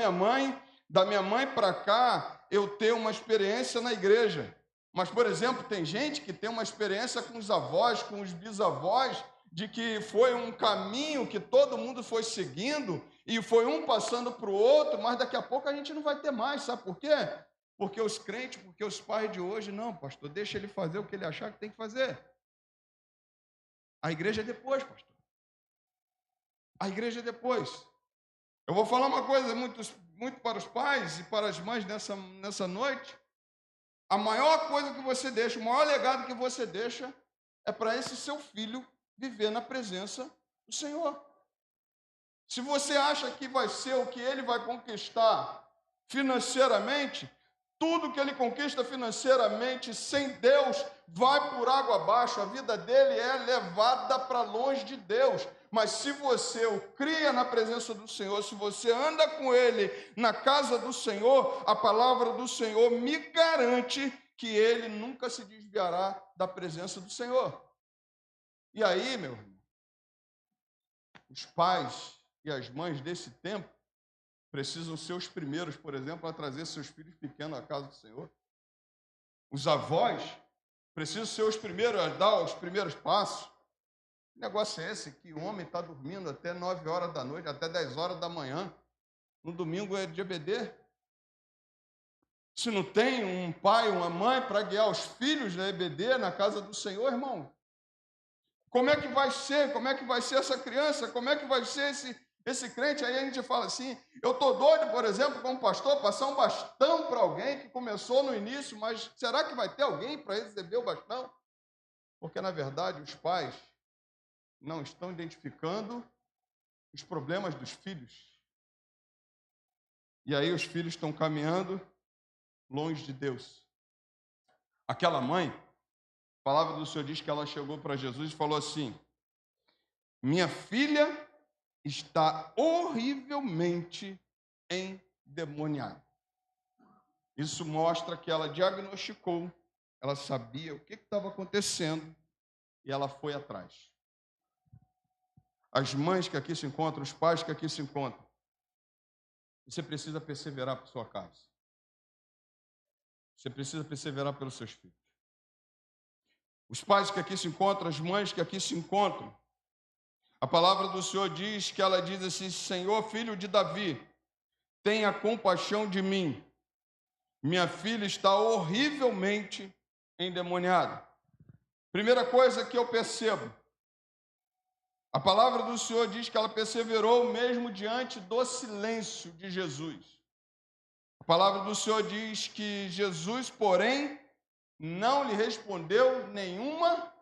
da minha mãe para cá, eu ter uma experiência na igreja. Mas, por exemplo, tem gente que tem uma experiência com os avós, com os bisavós, de que foi um caminho que todo mundo foi seguindo e foi um passando para o outro, mas daqui a pouco a gente não vai ter mais, sabe por quê? Porque os crentes, porque os pais de hoje, não, pastor, deixa ele fazer o que ele achar que tem que fazer. A igreja é depois, pastor. A igreja é depois. Eu vou falar uma coisa muito para os pais e para as mães nessa noite. A maior coisa que você deixa, o maior legado que você deixa é para esse seu filho viver na presença do Senhor. Se você acha que vai ser o que ele vai conquistar financeiramente, tudo que ele conquista financeiramente sem Deus vai por água abaixo. A vida dele é levada para longe de Deus. Mas se você o cria na presença do Senhor, se você anda com ele na casa do Senhor, a palavra do Senhor me garante que ele nunca se desviará da presença do Senhor. E aí, meu irmão, os pais e as mães desse tempo precisam ser os primeiros, por exemplo, a trazer seus filhos pequenos à casa do Senhor. Os avós precisam ser os primeiros a dar os primeiros passos. Que negócio é esse? Que o homem está dormindo até 9 horas da noite, até 10 horas da manhã. No domingo é de EBD. Se não tem um pai, uma mãe para guiar os filhos na EBD, na casa do Senhor, irmão, como é que vai ser? Como é que vai ser essa criança? Como é que vai ser esse crente? Aí a gente fala assim, eu estou doido, por exemplo, como pastor, passar um bastão para alguém que começou no início, mas será que vai ter alguém para receber o bastão? Porque, na verdade, os pais não estão identificando os problemas dos filhos. E aí os filhos estão caminhando longe de Deus. Aquela mãe, a palavra do Senhor diz que ela chegou para Jesus e falou assim, minha filha está horrivelmente endemoniada. Isso mostra que ela diagnosticou, ela sabia o que estava acontecendo e ela foi atrás. As mães que aqui se encontram, os pais que aqui se encontram, Você precisa perseverar por sua casa. Você precisa perseverar pelos seus filhos. Os pais que aqui se encontram, as mães que aqui se encontram, a palavra do Senhor diz que ela diz assim: Senhor, filho de Davi, tenha compaixão de mim. Minha filha está horrivelmente endemoniada. Primeira coisa que eu percebo, a palavra do Senhor diz que ela perseverou mesmo diante do silêncio de Jesus. A palavra do Senhor diz que Jesus, porém, não lhe respondeu nenhuma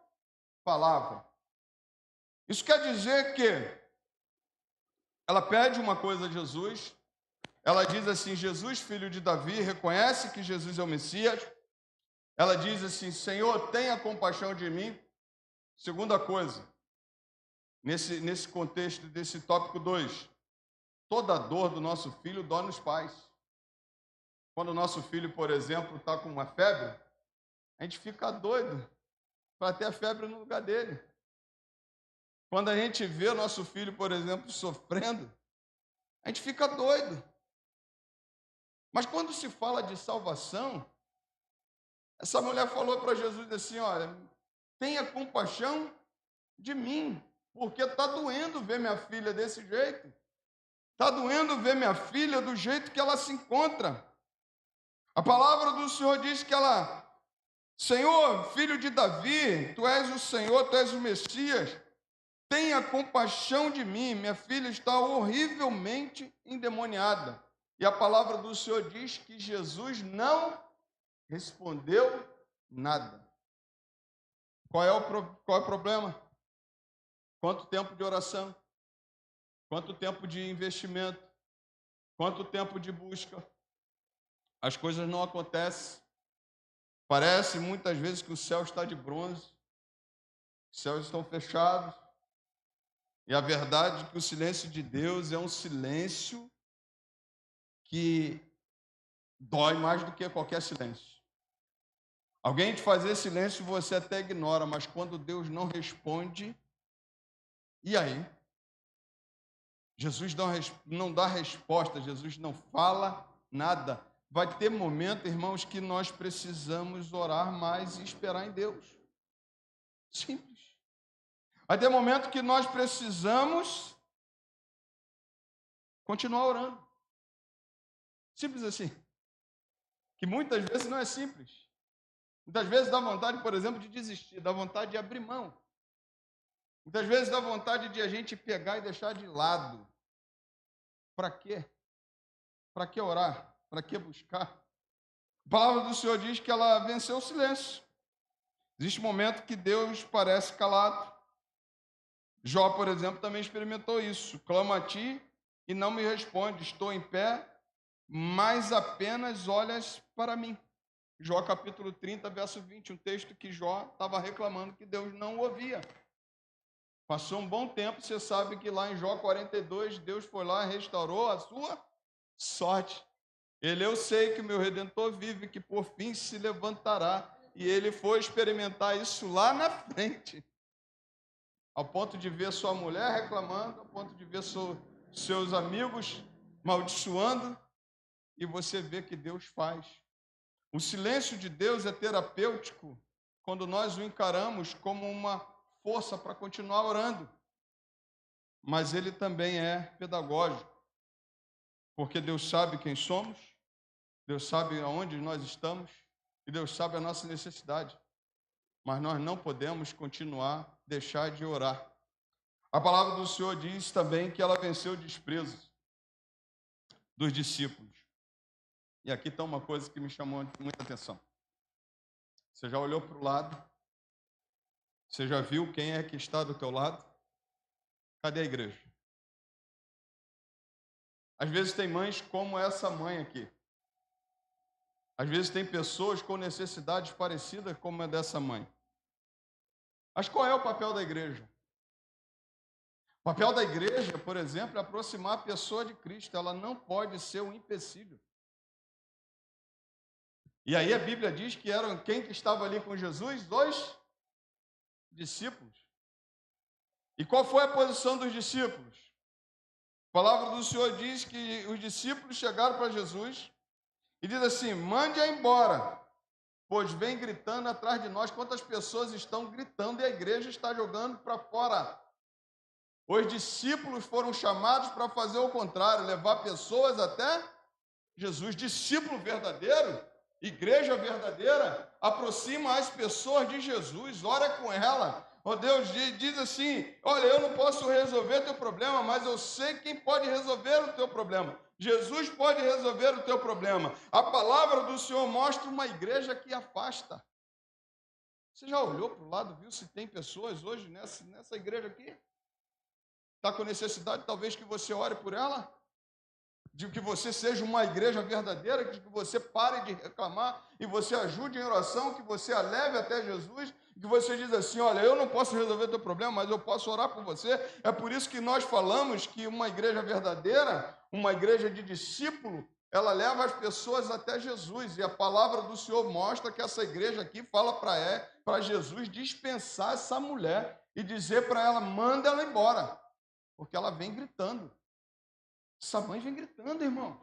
palavra. Isso quer dizer que ela pede uma coisa a Jesus, ela diz assim: Jesus, filho de Davi, reconhece que Jesus é o Messias. Ela diz assim: Senhor, tenha compaixão de mim. Segunda coisa, nesse contexto desse tópico 2, toda dor do nosso filho dói nos pais. Quando o nosso filho, por exemplo, está com uma febre, a gente fica doido para ter a febre no lugar dele. Quando a gente vê o nosso filho, por exemplo, sofrendo, a gente fica doido. Mas quando se fala de salvação, essa mulher falou para Jesus assim: olha, tenha compaixão de mim, porque está doendo ver minha filha desse jeito. Está doendo ver minha filha do jeito que ela se encontra. A palavra do Senhor diz que ela: Senhor, filho de Davi, tu és o Senhor, tu és o Messias, tenha compaixão de mim, minha filha está horrivelmente endemoniada. E a palavra do Senhor diz que Jesus não respondeu nada. Qual é o problema? Quanto tempo de oração? Quanto tempo de investimento? Quanto tempo de busca? As coisas não acontecem. Parece muitas vezes que o céu está de bronze, os céus estão fechados. E a verdade é que o silêncio de Deus é um silêncio que dói mais do que qualquer silêncio. Alguém te fazer silêncio você até ignora, mas quando Deus não responde, e aí? Jesus não dá resposta, Jesus não fala nada. Vai ter momento, irmãos, que nós precisamos orar mais e esperar em Deus. Simples. Vai ter momento que nós precisamos continuar orando. Simples assim. Que muitas vezes não é simples. Muitas vezes dá vontade, por exemplo, de desistir, dá vontade de abrir mão. Muitas vezes dá vontade de a gente pegar e deixar de lado. Para quê? Para que orar? Para que buscar? A palavra do Senhor diz que ela venceu o silêncio. Existe um momento que Deus parece calado. Jó, por exemplo, também experimentou isso. Clamo a ti e não me responde. Estou em pé, mas apenas olhas para mim. Jó capítulo 30, verso 20, um texto que Jó estava reclamando que Deus não o ouvia. Passou um bom tempo, você sabe que lá em Jó 42, Deus foi lá e restaurou a sua sorte. Eu sei que o meu Redentor vive, que por fim se levantará. E ele foi experimentar isso lá na frente. Ao ponto de ver sua mulher reclamando, ao ponto de ver seus amigos maldiçoando, e você vê que Deus faz. O silêncio de Deus é terapêutico quando nós o encaramos como uma força para continuar orando. Mas ele também é pedagógico, porque Deus sabe quem somos, Deus sabe aonde nós estamos e Deus sabe a nossa necessidade. Mas nós não podemos deixar de orar. A palavra do Senhor diz também que ela venceu o desprezo dos discípulos. E aqui está uma coisa que me chamou muita atenção. Você já olhou para o lado? Você já viu quem é que está do teu lado? Cadê a igreja? Às vezes tem mães como essa mãe aqui. Às vezes tem pessoas com necessidades parecidas como a dessa mãe. Mas qual é o papel da igreja? O papel da igreja, por exemplo, é aproximar a pessoa de Cristo. Ela não pode ser um empecilho. E aí a Bíblia diz que eram quem que estava ali com Jesus? Os discípulos. E qual foi a posição dos discípulos? palavra do Senhor diz que os discípulos chegaram para Jesus e diz assim: mande-a embora, pois vem gritando atrás de nós. Quantas pessoas estão gritando e a igreja está jogando para fora? Os discípulos foram chamados para fazer o contrário, levar pessoas até Jesus. Discípulo verdadeiro, igreja verdadeira, aproxima as pessoas de Jesus, ora com ela. Oh, Deus diz assim: olha, eu não posso resolver teu problema, mas eu sei quem pode resolver o teu problema. Jesus pode resolver o teu problema. A palavra do Senhor mostra uma igreja que afasta. Você já olhou para o lado, viu se tem pessoas hoje nessa igreja aqui? Está com necessidade, talvez, que você ore por ela? De que você seja uma igreja verdadeira, de que você pare de reclamar e você ajude em oração, que você a leve até Jesus, que você diz assim: olha, eu não posso resolver teu problema, mas eu posso orar por você. É por isso que nós falamos que uma igreja verdadeira, uma igreja de discípulo, ela leva as pessoas até Jesus. E a palavra do Senhor mostra que essa igreja aqui fala para Jesus dispensar essa mulher e dizer para ela: manda ela embora, porque ela vem gritando. Essa mãe vem gritando, irmão.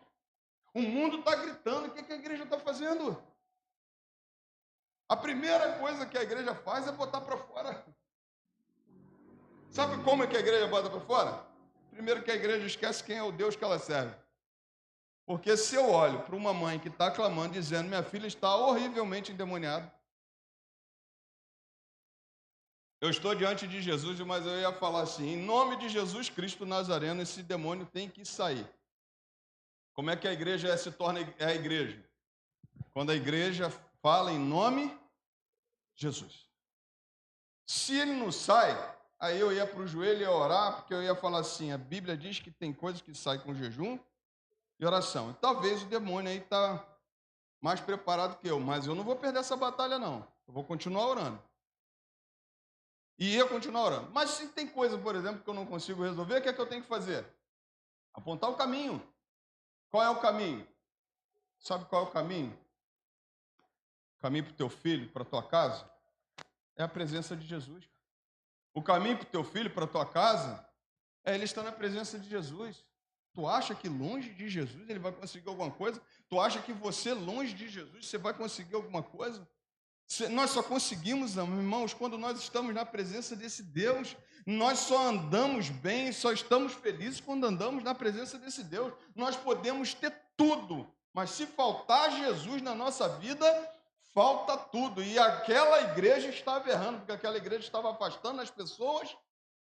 O mundo está gritando. O que a igreja está fazendo? A primeira coisa que a igreja faz é botar para fora. Sabe como é que a igreja bota para fora? Primeiro, que a igreja esquece quem é o Deus que ela serve. Porque se eu olho para uma mãe que está clamando, dizendo: minha filha está horrivelmente endemoniada, eu estou diante de Jesus, mas eu ia falar assim: em nome de Jesus Cristo Nazareno, esse demônio tem que sair. Como é que a igreja se torna a igreja? Quando a igreja fala em nome de Jesus. Se ele não sai, aí eu ia para o joelho e ia orar, porque eu ia falar assim: a Bíblia diz que tem coisas que saem com jejum e oração. E talvez o demônio aí está mais preparado que eu, mas eu não vou perder essa batalha, não. Eu vou continuar orando. E ia continuar orando. Mas se tem coisa, por exemplo, que eu não consigo resolver, o que é que eu tenho que fazer? Apontar o caminho. Qual é o caminho? Sabe qual é o caminho? O caminho para o teu filho, para a tua casa, é a presença de Jesus. O caminho para o teu filho, para a tua casa, é ele estar na presença de Jesus. Tu acha que longe de Jesus ele vai conseguir alguma coisa? Tu acha que você, longe de Jesus, você vai conseguir alguma coisa? Nós só conseguimos, irmãos, quando nós estamos na presença desse Deus. Nós só andamos bem, só estamos felizes quando andamos na presença desse Deus. Nós podemos ter tudo, mas se faltar Jesus na nossa vida, falta tudo. E aquela igreja estava errando, porque aquela igreja estava afastando as pessoas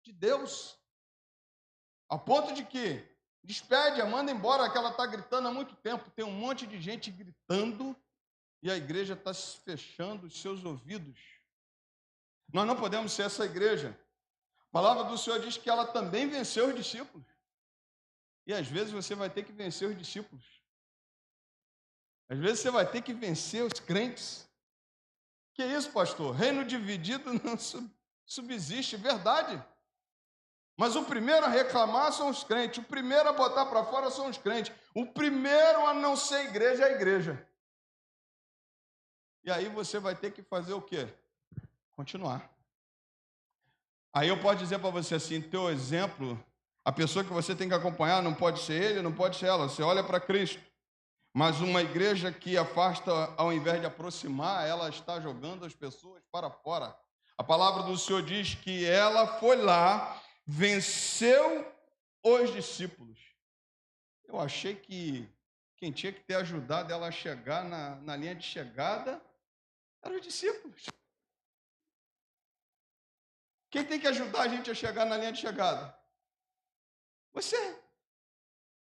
de Deus. A ponto de que despede-a, manda embora, que ela está gritando há muito tempo. Tem um monte de gente gritando e a igreja está fechando os seus ouvidos. Nós não podemos ser essa igreja. A palavra do Senhor diz que ela também venceu os discípulos. E às vezes você vai ter que vencer os discípulos. Às vezes você vai ter que vencer os crentes. Que isso, pastor? Reino dividido não subsiste, verdade. Mas o primeiro a reclamar são os crentes. O primeiro a botar para fora são os crentes. O primeiro a não ser igreja é a igreja. E aí você vai ter que fazer o quê? Continuar. Aí eu posso dizer para você assim, teu exemplo, a pessoa que você tem que acompanhar não pode ser ele, não pode ser ela. Você olha para Cristo. Mas uma igreja que afasta, ao invés de aproximar, ela está jogando as pessoas para fora. A palavra do Senhor diz que ela foi lá, venceu os discípulos. Eu achei que quem tinha que ter ajudado ela a chegar na linha de chegada eram os discípulos. Quem tem que ajudar a gente a chegar na linha de chegada? Você.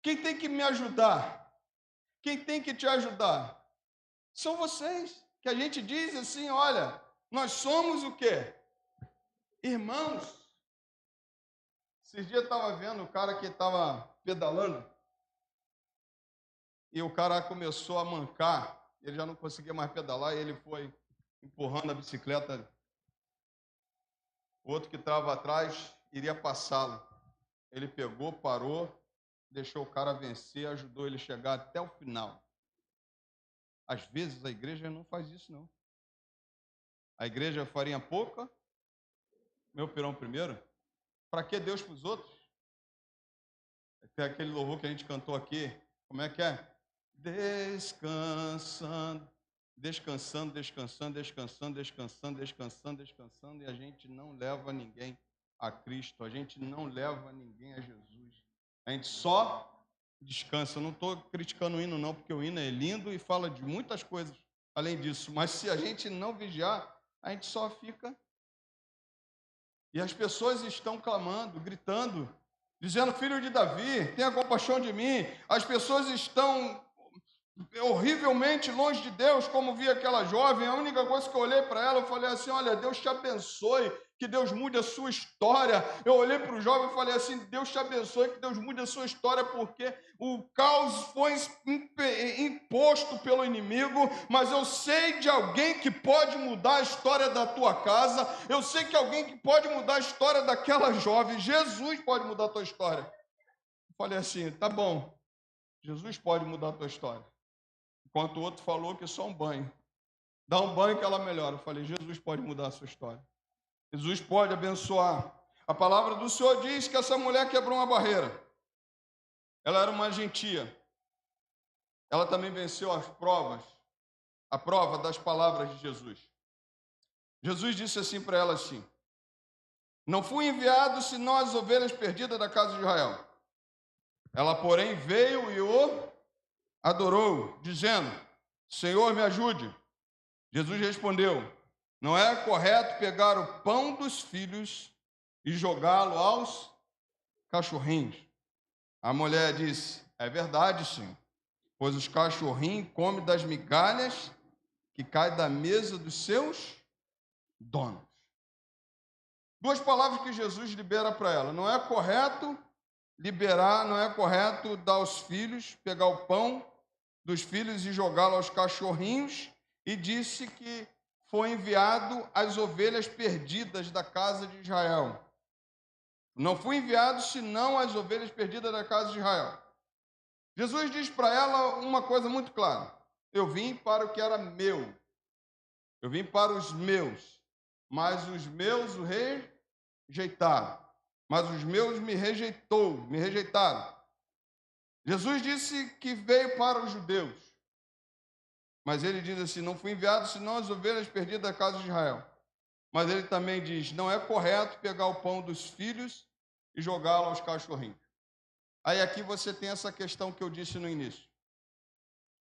Quem tem que me ajudar? Quem tem que te ajudar? São vocês. Que a gente diz assim, olha, nós somos o quê? Irmãos. Esses dias eu estava vendo o cara que estava pedalando e o cara começou a mancar, ele já não conseguia mais pedalar e ele foi empurrando a bicicleta. O outro que estava atrás iria passá-lo. Ele pegou, parou, deixou o cara vencer, ajudou ele a chegar até o final. Às vezes a igreja não faz isso, não. A igreja farinha pouca, meu pirão primeiro. Para que Deus para os outros? Tem aquele louvor que a gente cantou aqui. Como é que é? Descansando, descansando, descansando, descansando, descansando, descansando, descansando, e a gente não leva ninguém a Cristo, a gente não leva ninguém a Jesus. A gente só descansa. Eu não estou criticando o hino, não, porque o hino é lindo e fala de muitas coisas além disso. Mas se a gente não vigiar, a gente só fica. E as pessoas estão clamando, gritando, dizendo: filho de Davi, tenha compaixão de mim. As pessoas estão horrivelmente longe de Deus, como vi aquela jovem. A única coisa que eu olhei para ela, eu falei assim: olha, Deus te abençoe, que Deus mude a sua história. Eu olhei para o jovem e falei assim: Deus te abençoe, que Deus mude a sua história, porque o caos foi imposto pelo inimigo, mas eu sei de alguém que pode mudar a história da tua casa, eu sei que alguém que pode mudar a história daquela jovem. Jesus pode mudar a tua história. Eu falei assim: tá bom, Jesus pode mudar a tua história. Enquanto o outro falou que só um banho. Dá um banho que ela melhora. Eu falei: Jesus pode mudar a sua história. Jesus pode abençoar. A palavra do Senhor diz que essa mulher quebrou uma barreira. Ela era uma gentia. Ela também venceu as provas, a prova das palavras de Jesus. Jesus disse assim para ela assim: não fui enviado senão as ovelhas perdidas da casa de Israel. Ela, porém, veio e o adorou, dizendo: Senhor, me ajude. Jesus respondeu: não é correto pegar o pão dos filhos e jogá-lo aos cachorrinhos. A mulher disse: é verdade, Senhor, pois os cachorrinhos comem das migalhas que caem da mesa dos seus donos. Duas palavras que Jesus libera para ela: não é correto liberar, não é correto dar aos filhos, pegar o pão dos filhos e jogá-lo aos cachorrinhos, e disse que foi enviado às ovelhas perdidas da casa de Israel. Não fui enviado senão às ovelhas perdidas da casa de Israel. Jesus diz para ela uma coisa muito clara: eu vim para o que era meu, eu vim para os meus, mas os meus o rejeitaram, mas os meus me rejeitaram. Jesus disse que veio para os judeus, mas ele diz assim: não fui enviado senão as ovelhas perdidas da casa de Israel. Mas ele também diz: não é correto pegar o pão dos filhos e jogá-lo aos cachorrinhos. Aí aqui você tem essa questão que eu disse no início.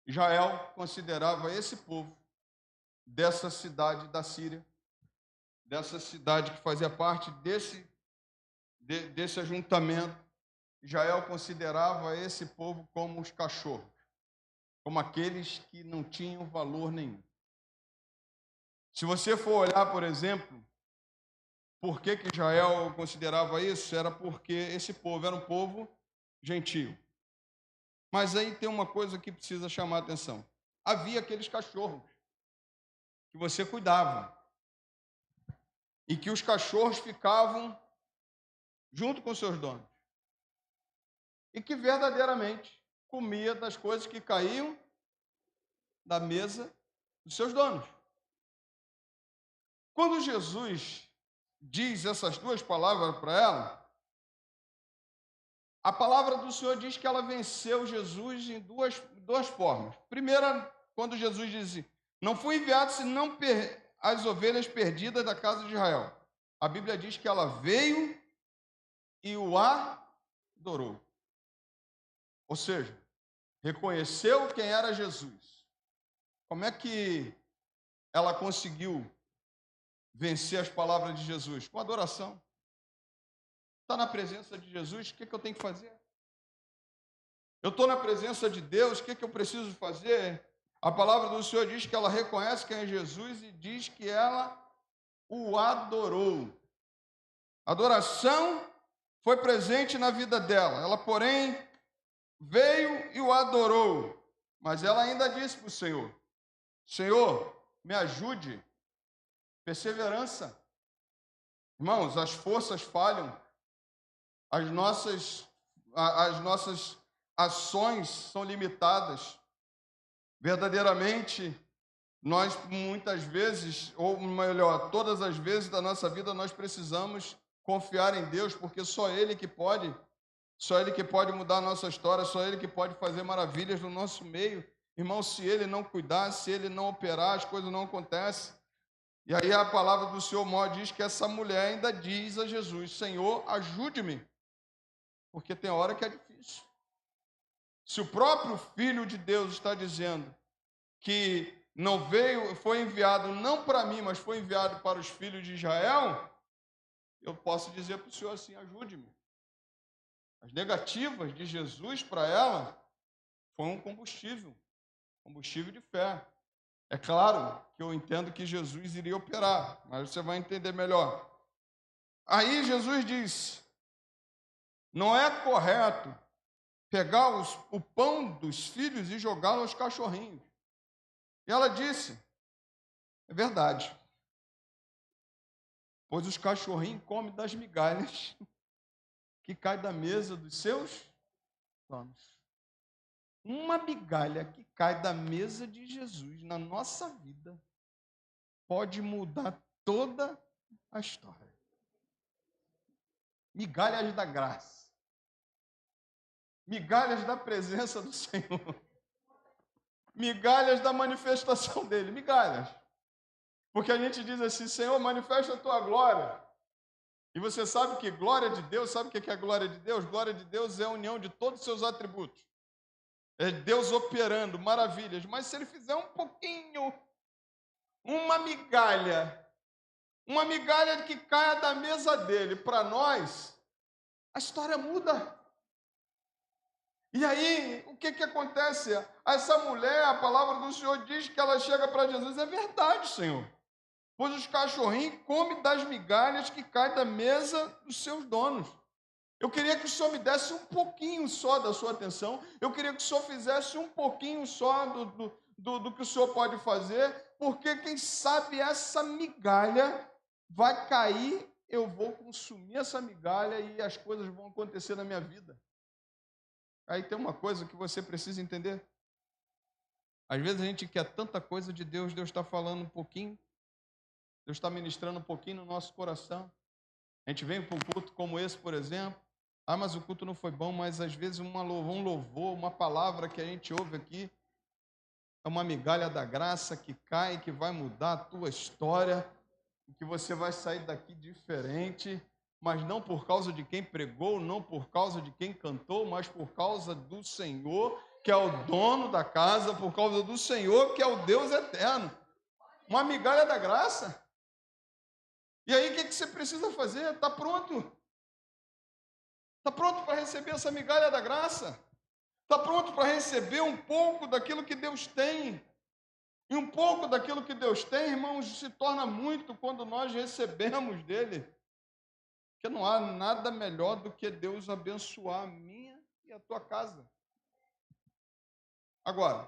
Israel considerava esse povo dessa cidade da Síria, dessa cidade que fazia parte desse ajuntamento. Israel considerava esse povo como os cachorros, como aqueles que não tinham valor nenhum. Se você for olhar, por exemplo, por que Israel considerava isso, era porque esse povo era um povo gentio. Mas aí tem uma coisa que precisa chamar a atenção. Havia aqueles cachorros que você cuidava, e que os cachorros ficavam junto com seus donos, e que verdadeiramente comia das coisas que caíam da mesa dos seus donos. Quando Jesus diz essas duas palavras para ela, a palavra do Senhor diz que ela venceu Jesus em duas formas. Primeira, quando Jesus diz: não fui enviado senão as ovelhas perdidas da casa de Israel. A Bíblia diz que ela veio e o adorou. Ou seja, reconheceu quem era Jesus. Como é que ela conseguiu vencer as palavras de Jesus? Com adoração. Está na presença de Jesus, o que eu tenho que fazer? Eu estou na presença de Deus, o que eu preciso fazer? A palavra do Senhor diz que ela reconhece quem é Jesus e diz que ela o adorou. Adoração foi presente na vida dela. Ela, porém, veio e o adorou. Mas ela ainda disse para o Senhor: Senhor, me ajude. Perseverança. Irmãos, as forças falham. As nossas ações são limitadas. Verdadeiramente, nós muitas vezes, ou melhor, todas as vezes da nossa vida, nós precisamos confiar em Deus, porque só Ele que pode Só Ele que pode mudar a nossa história, só Ele que pode fazer maravilhas no nosso meio. Irmão, se Ele não cuidar, se Ele não operar, as coisas não acontecem. E aí a palavra do Senhor maior diz que essa mulher ainda diz a Jesus: Senhor, ajude-me, porque tem hora que é difícil. Se o próprio Filho de Deus está dizendo que não veio, foi enviado não para mim, mas foi enviado para os filhos de Israel, eu posso dizer para o Senhor assim: ajude-me. As negativas de Jesus para ela foi um combustível de fé. É claro que eu entendo que Jesus iria operar, mas você vai entender melhor. Aí Jesus diz: não é correto pegar o pão dos filhos e jogá-lo aos cachorrinhos. E ela disse: é verdade, pois os cachorrinhos comem das migalhas que caem da mesa dos seus donos. Uma migalha que cai da mesa de Jesus na nossa vida pode mudar toda a história. Migalhas da graça. Migalhas da presença do Senhor. Migalhas da manifestação dele. Migalhas. Porque a gente diz assim: Senhor, manifesta a tua glória. E você sabe que glória de Deus, sabe o que é a glória de Deus? Glória de Deus é a união de todos os seus atributos. É Deus operando maravilhas. Mas se ele fizer um pouquinho, uma migalha que caia da mesa dele para nós, a história muda. E aí, o que acontece? Essa mulher, a palavra do Senhor diz que ela chega para Jesus: é verdade, Senhor, pois os cachorrinhos comem das migalhas que caem da mesa dos seus donos. Eu queria que o Senhor me desse um pouquinho só da sua atenção, eu queria que o Senhor fizesse um pouquinho só do que o Senhor pode fazer, porque quem sabe essa migalha vai cair, eu vou consumir essa migalha e as coisas vão acontecer na minha vida. Aí tem uma coisa que você precisa entender. Às vezes a gente quer tanta coisa de Deus, Deus está falando um pouquinho, Deus está ministrando um pouquinho no nosso coração. A gente vem para um culto como esse, por exemplo. Ah, mas o culto não foi bom, mas às vezes um louvor, uma palavra que a gente ouve aqui, é uma migalha da graça que cai, que vai mudar a tua história, que você vai sair daqui diferente, mas não por causa de quem pregou, não por causa de quem cantou, mas por causa do Senhor, que é o dono da casa, por causa do Senhor, que é o Deus eterno. Uma migalha da graça. E aí, o que você precisa fazer? Está pronto. Está pronto para receber essa migalha da graça? Está pronto para receber um pouco daquilo que Deus tem? E um pouco daquilo que Deus tem, irmãos, se torna muito quando nós recebemos dele. Porque não há nada melhor do que Deus abençoar a minha e a tua casa. Agora,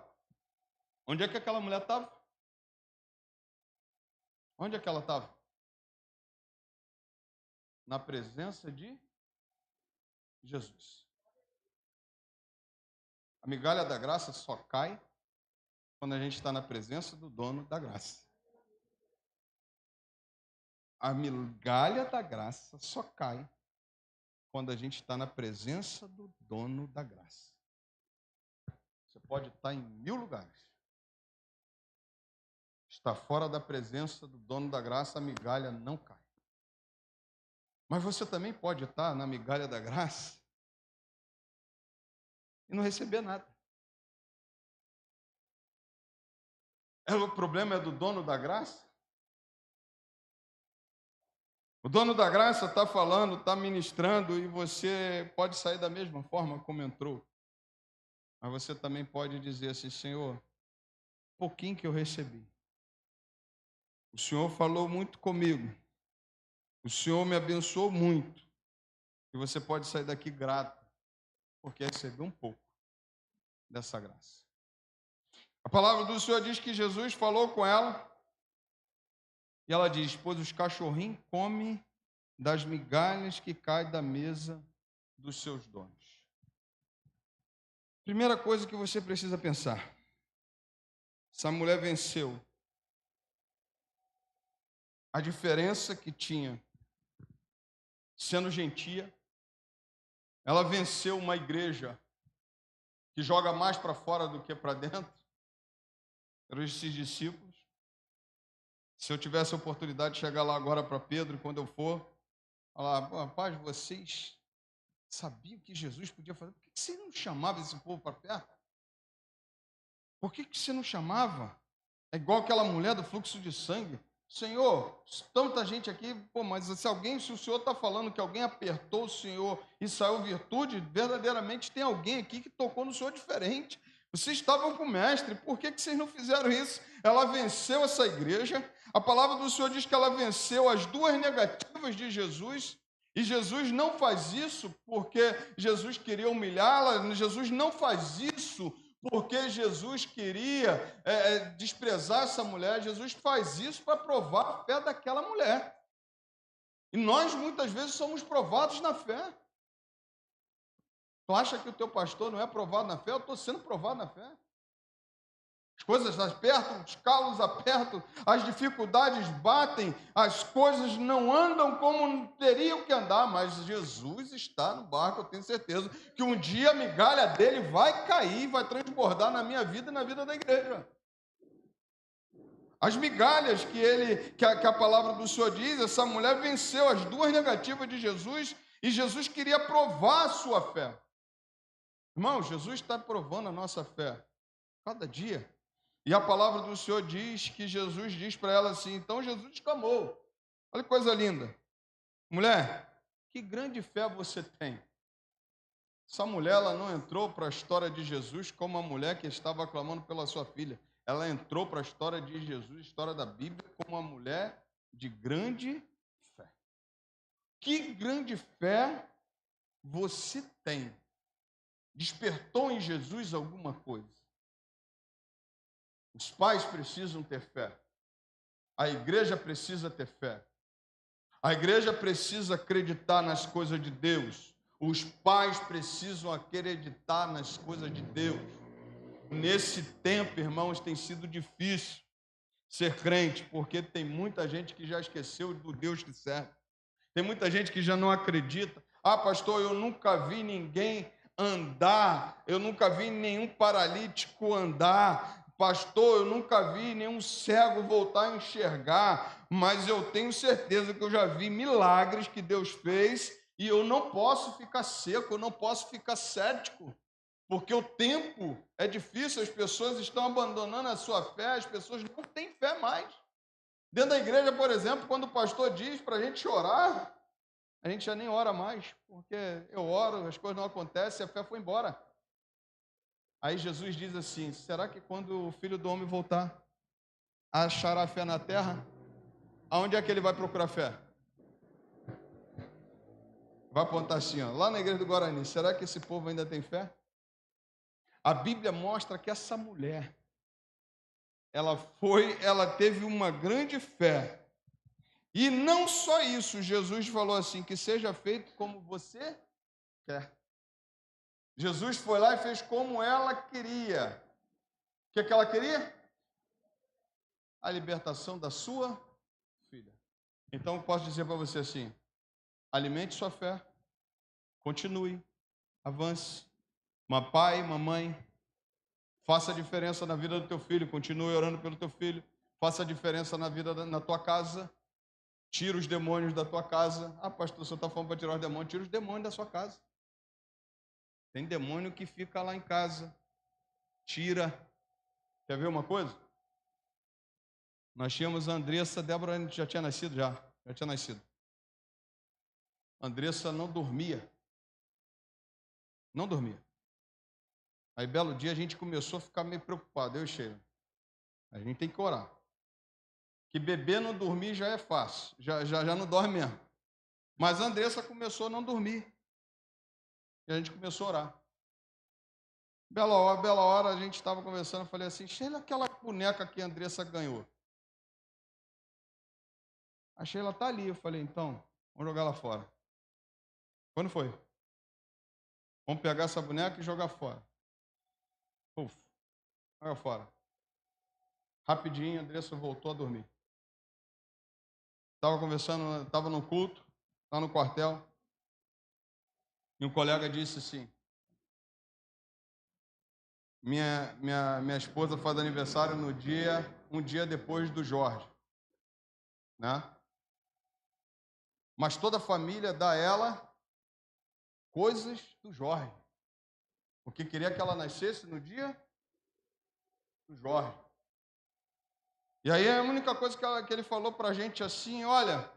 onde é que aquela mulher estava? Onde é que ela estava? Na presença de Jesus. A migalha da graça só cai quando a gente está na presença do dono da graça. A migalha da graça só cai quando a gente está na presença do dono da graça. Você pode estar em 1000 lugares. Está fora da presença do dono da graça, a migalha não cai. Mas você também pode estar na migalha da graça e não receber nada. O problema é do dono da graça? O dono da graça está falando, está ministrando, e você pode sair da mesma forma como entrou. Mas você também pode dizer assim: Senhor, pouquinho que eu recebi. O Senhor falou muito comigo. O Senhor me abençoou muito. E você pode sair daqui grato, porque recebeu um pouco dessa graça. A palavra do Senhor diz que Jesus falou com ela, e ela diz: pois os cachorrinhos comem das migalhas que caem da mesa dos seus donos. Primeira coisa que você precisa pensar: essa mulher venceu a diferença que tinha sendo gentia Ela venceu uma igreja que joga mais para fora do que para dentro. Eram esses discípulos. Se eu tivesse a oportunidade de chegar lá agora para Pedro, quando eu for, falar, rapaz, vocês sabiam que Jesus podia fazer? Por que você não chamava esse povo para perto? Por que você não chamava? É igual aquela mulher do fluxo de sangue. Senhor, tanta gente aqui, mas se o Senhor está falando que alguém apertou o Senhor e saiu virtude, verdadeiramente tem alguém aqui que tocou no Senhor diferente. Vocês estavam com o mestre, por que vocês não fizeram isso? Ela venceu essa igreja, a palavra do Senhor diz que ela venceu as duas negativas de Jesus, e Jesus não faz isso porque Jesus queria humilhá-la, Jesus não faz isso porque Jesus queria desprezar essa mulher. Jesus faz isso para provar a fé daquela mulher. E nós, muitas vezes, somos provados na fé. Tu acha que o teu pastor não é provado na fé? Eu estou sendo provado na fé. As coisas apertam, os calos apertam, as dificuldades batem, as coisas não andam como teriam que andar, mas Jesus está no barco. Eu tenho certeza que um dia a migalha dele vai cair, vai transbordar na minha vida e na vida da igreja. As migalhas que a palavra do Senhor diz, essa mulher venceu as duas negativas de Jesus e Jesus queria provar a sua fé. Irmão, Jesus está provando a nossa fé cada dia. E a palavra do Senhor diz que Jesus diz para ela assim, então Jesus clamou. Olha que coisa linda. Mulher, que grande fé você tem. Essa mulher, ela não entrou para a história de Jesus como a mulher que estava clamando pela sua filha. Ela entrou para a história de Jesus, a história da Bíblia, como uma mulher de grande fé. Que grande fé você tem? Despertou em Jesus alguma coisa? Os pais precisam ter fé. A igreja precisa ter fé. A igreja precisa acreditar nas coisas de Deus. Os pais precisam acreditar nas coisas de Deus. Nesse tempo, irmãos, tem sido difícil ser crente, porque tem muita gente que já esqueceu do Deus que serve. Tem muita gente que já não acredita. Ah, pastor, eu nunca vi ninguém andar, eu nunca vi nenhum paralítico andar. Pastor, eu nunca vi nenhum cego voltar a enxergar, mas eu tenho certeza que eu já vi milagres que Deus fez e eu não posso ficar seco, eu não posso ficar cético, porque o tempo é difícil, as pessoas estão abandonando a sua fé, as pessoas não têm fé mais. Dentro da igreja, por exemplo, quando o pastor diz para a gente orar, a gente já nem ora mais, porque eu oro, as coisas não acontecem, a fé foi embora. Aí Jesus diz assim, será que quando o Filho do Homem voltar, achará fé na terra? Aonde é que ele vai procurar fé? Vai apontar assim, ó, lá na igreja do Guarani, será que esse povo ainda tem fé? A Bíblia mostra que essa mulher, ela teve uma grande fé. E não só isso, Jesus falou assim, que seja feito como você quer. Jesus foi lá e fez como ela queria. O que ela queria? A libertação da sua filha. Então, eu posso dizer para você assim, alimente sua fé, continue, avance. Pai, mamãe, faça a diferença na vida do teu filho, continue orando pelo teu filho, faça a diferença na tua casa, tira os demônios da tua casa. Ah, pastor, o senhor está falando para tirar os demônios, tira os demônios da sua casa. Tem demônio que fica lá em casa. Tira. Quer ver uma coisa? Nós tínhamos a Andressa, Débora já tinha nascido já tinha nascido. A Andressa não dormia. Não dormia. Aí, belo dia, a gente começou a ficar meio preocupado, eu e Sheila. A gente tem que orar. Que bebê não dormir já é fácil, já não dorme mesmo. Mas a Andressa começou a não dormir. E a gente começou a orar. Bela hora, a gente estava conversando, eu falei assim, Sheila, aquela boneca que a Andressa ganhou. A Sheila está ali, eu falei, então, vamos jogar ela fora. Quando foi? Vamos pegar essa boneca e jogar fora. Puf, joga fora. Rapidinho, a Andressa voltou a dormir. Estava conversando, estava no culto, lá no quartel. E um colega disse assim, minha esposa faz aniversário um dia depois do Jorge, né? Mas toda a família dá a ela coisas do Jorge, porque queria que ela nascesse no dia do Jorge. E aí a única coisa que ele falou para a gente assim, olha,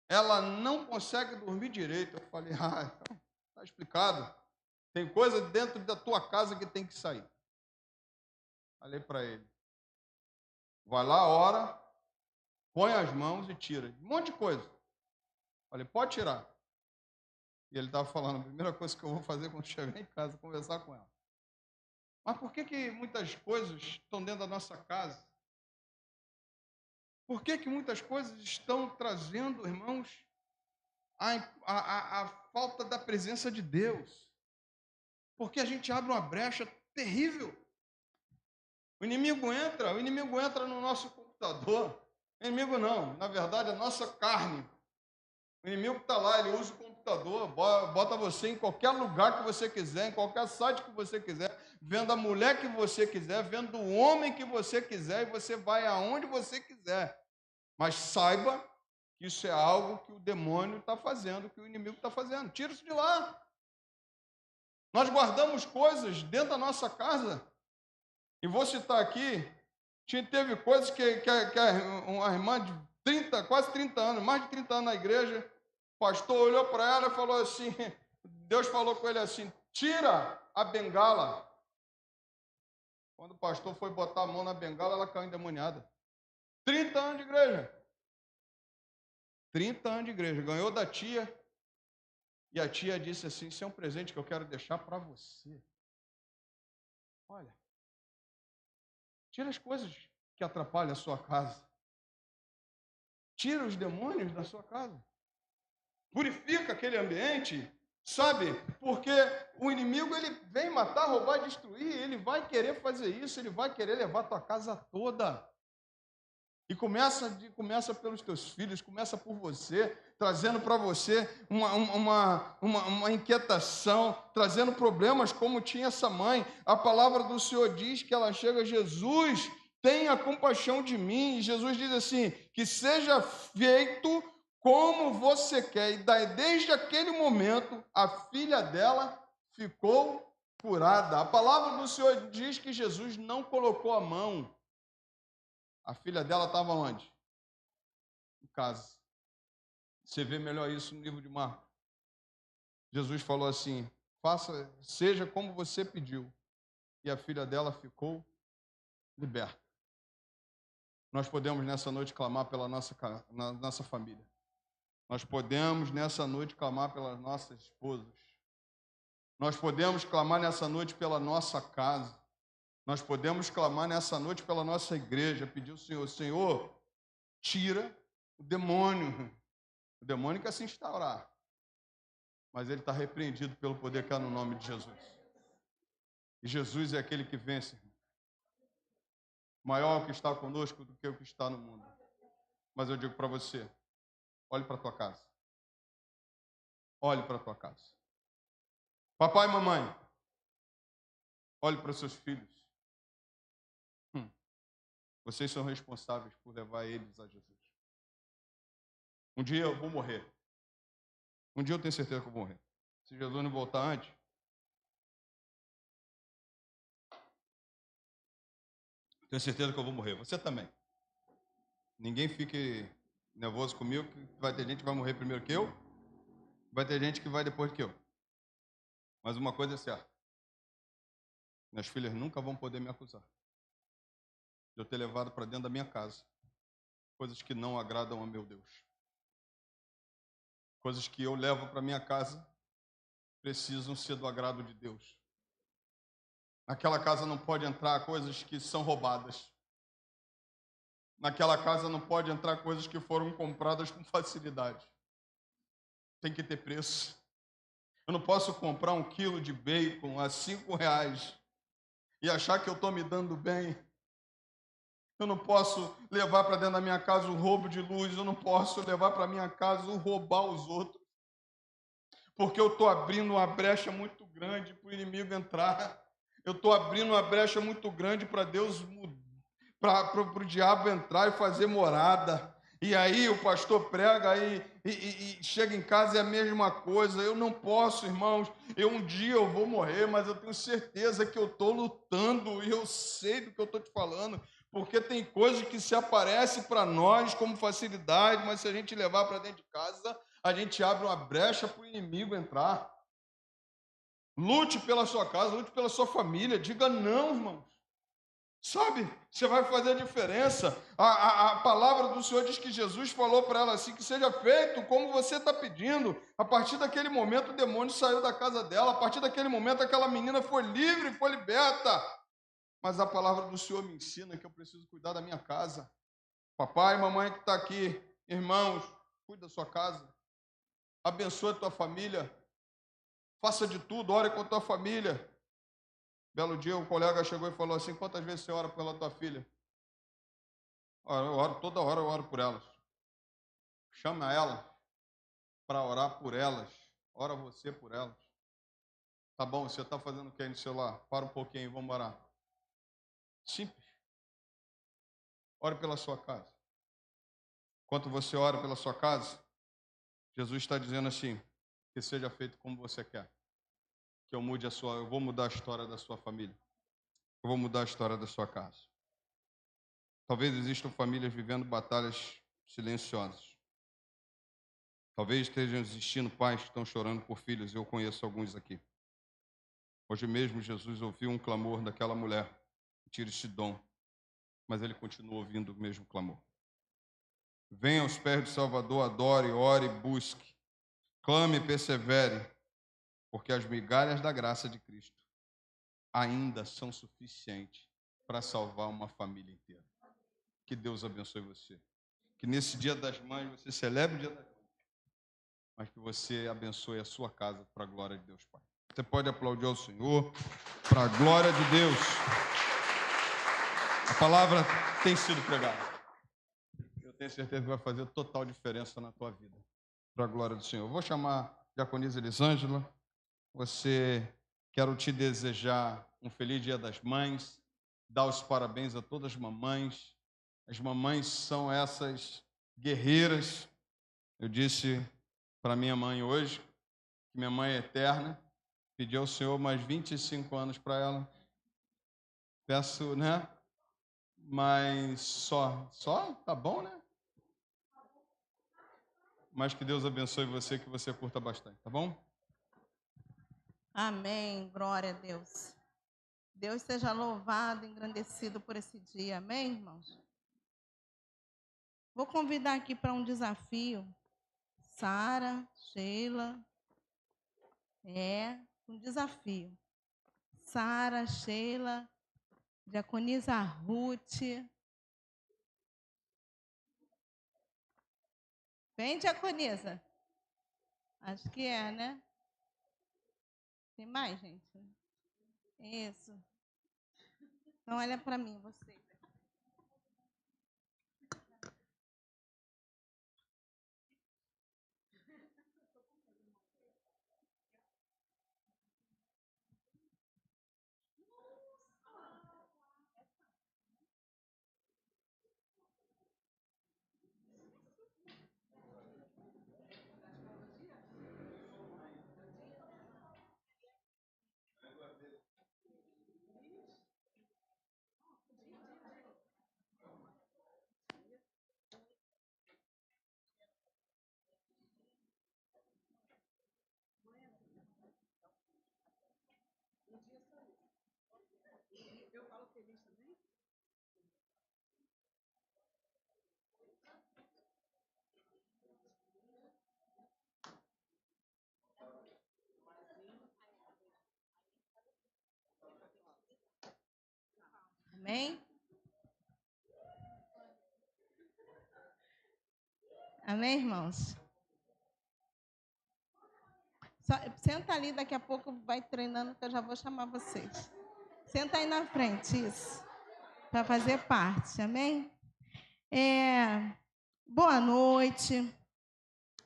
ela não consegue dormir direito. Eu falei, então, tá explicado. Tem coisa dentro da tua casa que tem que sair. Falei para ele, vai lá, ora, põe as mãos e tira. Um monte de coisa. Falei, pode tirar. E ele estava falando, a primeira coisa que eu vou fazer quando chegar em casa é conversar com ela. Mas por que muitas coisas estão dentro da nossa casa? Por que muitas coisas estão trazendo, irmãos, a falta da presença de Deus? Porque a gente abre uma brecha terrível. O inimigo entra no nosso computador. O inimigo não, na verdade, a nossa carne. O inimigo está lá, ele usa o computador, bota você em qualquer lugar que você quiser, em qualquer site que você quiser, vendo a mulher que você quiser, vendo o homem que você quiser, e você vai aonde você quiser. Mas saiba que isso é algo que o demônio está fazendo, que o inimigo está fazendo. Tira isso de lá. Nós guardamos coisas dentro da nossa casa. E vou citar aqui, teve coisas que uma irmã de quase 30 anos, mais de 30 anos na igreja, o pastor olhou para ela e falou assim, Deus falou com ele assim, tira a bengala. Quando o pastor foi botar a mão na bengala, ela caiu endemoniada. 30 anos de igreja. 30 anos de igreja. Ganhou da tia. E a tia disse assim, isso é um presente que eu quero deixar para você. Olha. Tira as coisas que atrapalham a sua casa. Tira os demônios da sua casa. Purifica aquele ambiente, sabe? Porque o inimigo, ele vem matar, roubar, destruir. Ele vai querer fazer isso, ele vai querer levar a tua casa toda. E começa pelos teus filhos, começa por você, trazendo para você uma inquietação, trazendo problemas como tinha essa mãe. A palavra do Senhor diz que ela chega a Jesus, tenha compaixão de mim. E Jesus diz assim, que seja feito como você quer. E daí, desde aquele momento, a filha dela ficou curada. A palavra do Senhor diz que Jesus não colocou a mão. A filha dela estava onde? Em casa. Você vê melhor isso no livro de Marcos. Jesus falou assim, seja como você pediu. E a filha dela ficou liberta. Nós podemos nessa noite clamar pela nossa família. Nós podemos nessa noite clamar pelas nossas esposas. Nós podemos clamar nessa noite pela nossa casa. Nós podemos clamar nessa noite pela nossa igreja, pedir ao Senhor, Senhor, tira o demônio quer se instaurar, mas ele está repreendido pelo poder que há no nome de Jesus. E Jesus é aquele que vence. Maior o que está conosco do que o que está no mundo. Mas eu digo para você, olhe para a tua casa. Olhe para a tua casa. Papai e mamãe, olhe para os seus filhos. Vocês são responsáveis por levar eles a Jesus. Um dia eu vou morrer. Um dia eu tenho certeza que eu vou morrer. Se Jesus não voltar antes, tenho certeza que eu vou morrer. Você também. Ninguém fique nervoso comigo, que vai ter gente que vai morrer primeiro que eu, vai ter gente que vai depois que eu. Mas uma coisa é certa. Minhas filhas nunca vão poder me acusar de eu ter levado para dentro da minha casa coisas que não agradam ao meu Deus. Coisas que eu levo para minha casa precisam ser do agrado de Deus. Naquela casa não pode entrar coisas que são roubadas. Naquela casa não pode entrar coisas que foram compradas com facilidade. Tem que ter preço. Eu não posso comprar 1 quilo de bacon a R$5 e achar que eu estou me dando bem. Eu não posso levar para dentro da minha casa o roubo de luz. Eu não posso levar para minha casa o roubar os outros. porque eu estou abrindo uma brecha muito grande para o inimigo entrar. Eu estou abrindo uma brecha muito grande para Deus, para o diabo entrar e fazer morada. E aí o pastor prega e chega em casa e é a mesma coisa. Eu não posso, irmãos. Um dia eu vou morrer, mas eu tenho certeza que eu estou lutando e eu sei do que eu estou te falando. Porque tem coisas que se aparecem para nós como facilidade, mas se a gente levar para dentro de casa, a gente abre uma brecha para o inimigo entrar. Lute pela sua casa, lute pela sua família. Diga não, irmãos. Sabe, você vai fazer a diferença. A palavra do Senhor diz que Jesus falou para ela assim, que seja feito como você está pedindo. A partir daquele momento o demônio saiu da casa dela. A partir daquele momento aquela menina foi livre, foi liberta. Mas a palavra do Senhor me ensina que eu preciso cuidar da minha casa. Papai, mamãe que está aqui, irmãos, cuide da sua casa. Abençoe a tua família. Faça de tudo, ore com a tua família. Belo dia, um colega chegou e falou assim, quantas vezes você ora pela tua filha? Eu oro, toda hora eu oro por elas. Chama ela para orar por elas. Ora você por elas. Tá bom, você está fazendo o que aí no celular? Para um pouquinho, vamos orar. Simples. Ore pela sua casa. Enquanto você ora pela sua casa, Jesus está dizendo assim, que seja feito como você quer. Que eu vou mudar a história da sua família. Eu vou mudar a história da sua casa. Talvez existam famílias vivendo batalhas silenciosas. Talvez estejam existindo pais que estão chorando por filhos. Eu conheço alguns aqui. Hoje mesmo Jesus ouviu um clamor daquela mulher, Tiro de Sidom, mas ele continua ouvindo o mesmo clamor. Venha aos pés do Salvador, adore, ore, busque, clame e persevere, porque as migalhas da graça de Cristo ainda são suficientes para salvar uma família inteira. Que Deus abençoe você. Que nesse Dia das Mães você celebre o Dia das Mães, mas que você abençoe a sua casa para a glória de Deus Pai. Você pode aplaudir ao Senhor para a glória de Deus. A palavra tem sido pregada. Eu tenho certeza que vai fazer total diferença na tua vida, para a glória do Senhor. Eu vou chamar a diaconisa Elisângela. Quero te desejar um feliz Dia das Mães, dar os parabéns a todas as mamães. As mamães são essas guerreiras. Eu disse para minha mãe hoje que minha mãe é eterna. Pedi ao Senhor mais 25 anos para ela. Peço, né? Mas só? Tá bom, né? Mas que Deus abençoe você, que você curta bastante, tá bom? Amém, glória a Deus. Deus seja louvado, engrandecido por esse dia, amém, irmãos? Vou convidar aqui para um desafio, Sara, Sheila, um desafio. Sara, Sheila, diaconisa Ruth. Vem, diaconisa. Acho que é, né? Tem mais, gente? Isso. Então, olha para mim, vocês. Amém? Amém, irmãos? Senta ali, daqui a pouco vai treinando, que eu já vou chamar vocês. Senta aí na frente, isso. Para fazer parte, amém? Boa noite.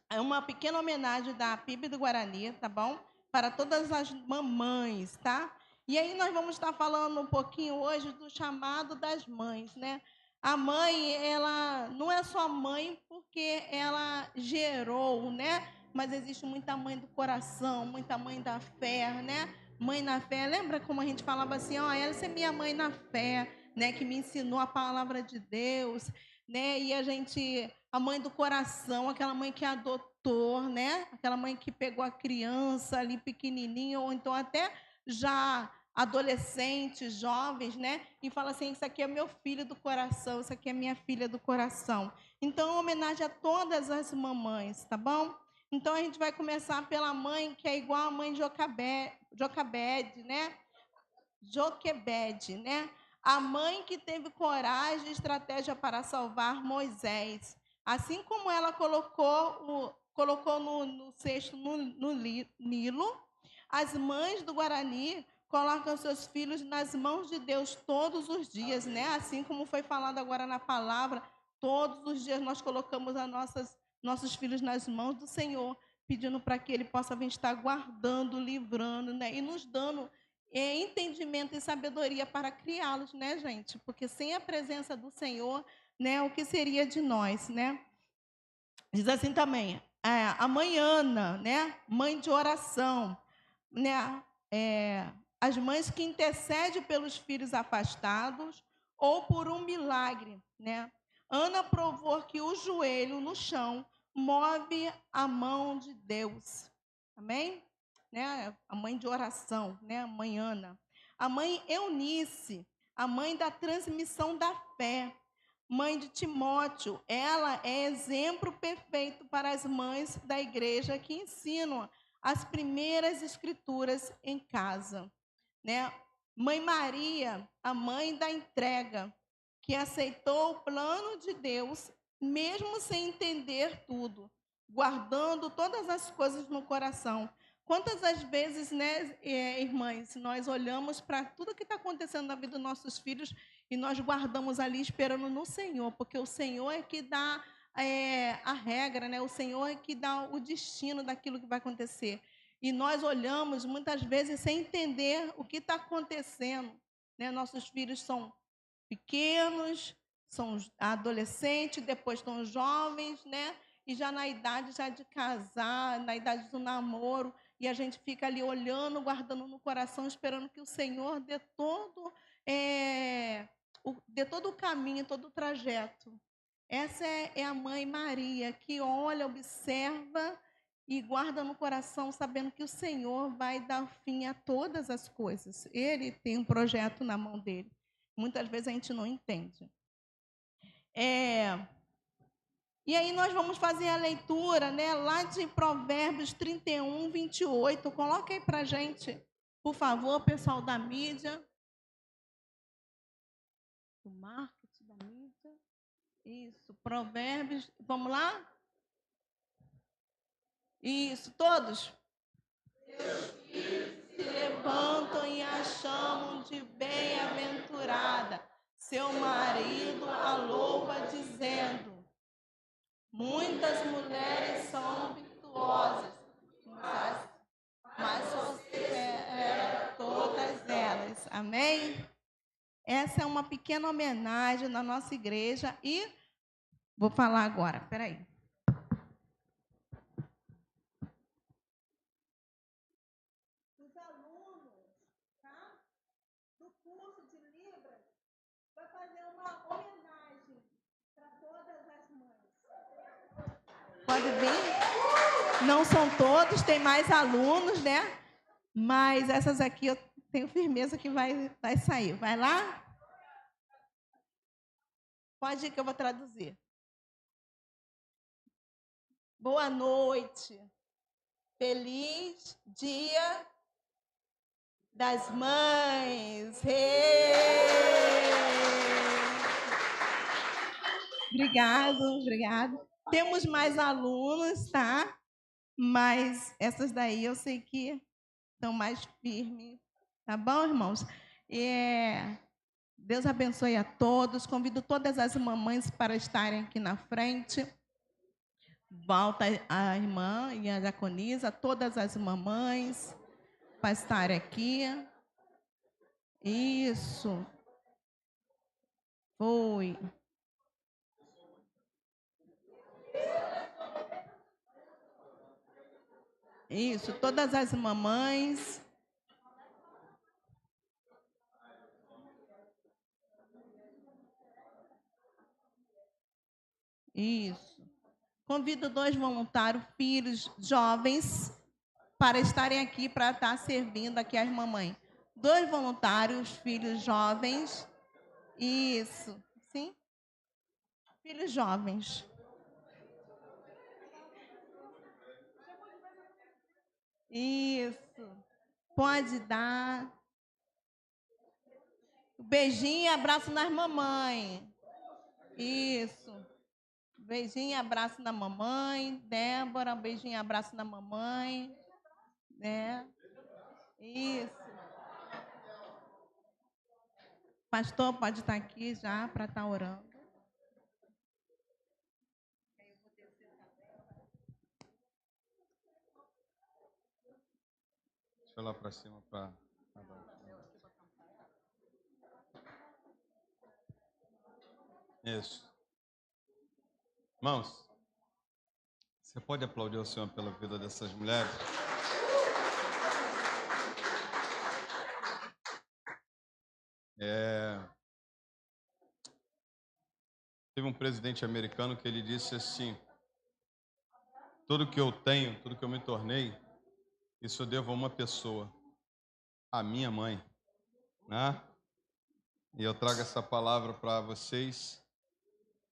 É uma pequena homenagem da PIB do Guarani, tá bom? Para todas as mamães, tá? E aí nós vamos estar falando um pouquinho hoje do chamado das mães, né? A mãe, ela não é só mãe porque ela gerou, né? Mas existe muita mãe do coração, muita mãe da fé, né? Mãe na fé. Lembra como a gente falava assim, ó, essa é minha mãe na fé, né? Que me ensinou a palavra de Deus, né? E a mãe do coração, aquela mãe que adotou, né? Aquela mãe que pegou a criança ali pequenininha, ou então até já adolescentes, jovens, né? E fala assim, isso aqui é meu filho do coração, isso aqui é minha filha do coração. Então, homenagem a todas as mamães, tá bom? Então, a gente vai começar pela mãe que é igual a mãe de Joquebede, né? Joquebede, né? A mãe que teve coragem e estratégia para salvar Moisés. Assim como ela colocou no cesto no Nilo, as mães do Guarani colocam seus filhos nas mãos de Deus todos os dias, né? Assim como foi falado agora na palavra, todos os dias nós colocamos nossos filhos nas mãos do Senhor, pedindo para que Ele possa vir estar guardando, livrando, né? E nos dando entendimento e sabedoria para criá-los, né, gente? Porque sem a presença do Senhor, né, o que seria de nós, né? Diz assim também, a mãe Ana, né, mãe de oração, né, as mães que intercedem pelos filhos afastados ou por um milagre, né? Ana provou que o joelho no chão move a mão de Deus. Amém? Né? A mãe de oração, né? A mãe Ana. A mãe Eunice, a mãe da transmissão da fé. Mãe de Timóteo, ela é exemplo perfeito para as mães da igreja que ensinam as primeiras escrituras em casa, né? Mãe Maria, a mãe da entrega, que aceitou o plano de Deus, mesmo sem entender tudo, guardando todas as coisas no coração. Quantas as vezes, né, irmãs, nós olhamos para tudo que está acontecendo na vida dos nossos filhos e nós guardamos ali esperando no Senhor, porque o Senhor é que dá a regra, né? O Senhor é que dá o destino daquilo que vai acontecer. E nós olhamos muitas vezes sem entender o que está acontecendo, né? Nossos filhos são pequenos, são adolescentes, depois estão jovens, né? E já na idade já de casar, na idade do namoro, e a gente fica ali olhando, guardando no coração, esperando que o Senhor dê todo o caminho, todo o trajeto. Essa é a mãe Maria, que olha, observa e guarda no coração, sabendo que o Senhor vai dar fim a todas as coisas. Ele tem um projeto na mão dele. Muitas vezes a gente não entende. E aí nós vamos fazer a leitura, né, lá de Provérbios 31, 28. Coloca aí para a gente, por favor, pessoal da mídia. Do marketing da mídia. Isso, Provérbios. Vamos lá? Isso, todos. Seus filhos se levantam e a chamam de bem-aventurada. Seu marido a louva dizendo: muitas mulheres são virtuosas, mas supera todas elas. Amém? Essa é uma pequena homenagem na nossa igreja e vou falar agora, peraí. Os alunos, tá, do curso de Libras vai fazer uma homenagem para todas as mães. Pode vir? Não são todos, tem mais alunos, né? Mas essas aqui eu tenho firmeza que vai sair. Vai lá? Pode ir que eu vou traduzir. Boa noite. Feliz Dia das Mães. Obrigado. Temos mais alunos, tá? Mas essas daí eu sei que estão mais firmes. Tá bom, irmãos? Deus abençoe a todos. Convido todas as mamães para estarem aqui na frente. volta a irmã e a diaconisa, todas as mamães, para estarem aqui. Isso. Foi. Isso, todas as mamães. Isso. Convido 2 voluntários, filhos jovens, para estarem aqui, para estar servindo aqui as mamães. 2 voluntários, filhos jovens. Isso. Sim? Filhos jovens. Isso. Pode dar. Beijinho e abraço nas mamães. Isso. Beijinho e abraço na mamãe. Débora, beijinho e abraço na mamãe. Né? Isso. Pastor pode estar aqui já para estar orando. Deixa eu ir lá para cima para... Isso. Irmãos, você pode aplaudir o Senhor pela vida dessas mulheres? Teve um presidente americano que ele disse assim: tudo que eu tenho, tudo que eu me tornei, isso eu devo a uma pessoa, a minha mãe, né? E eu trago essa palavra para vocês.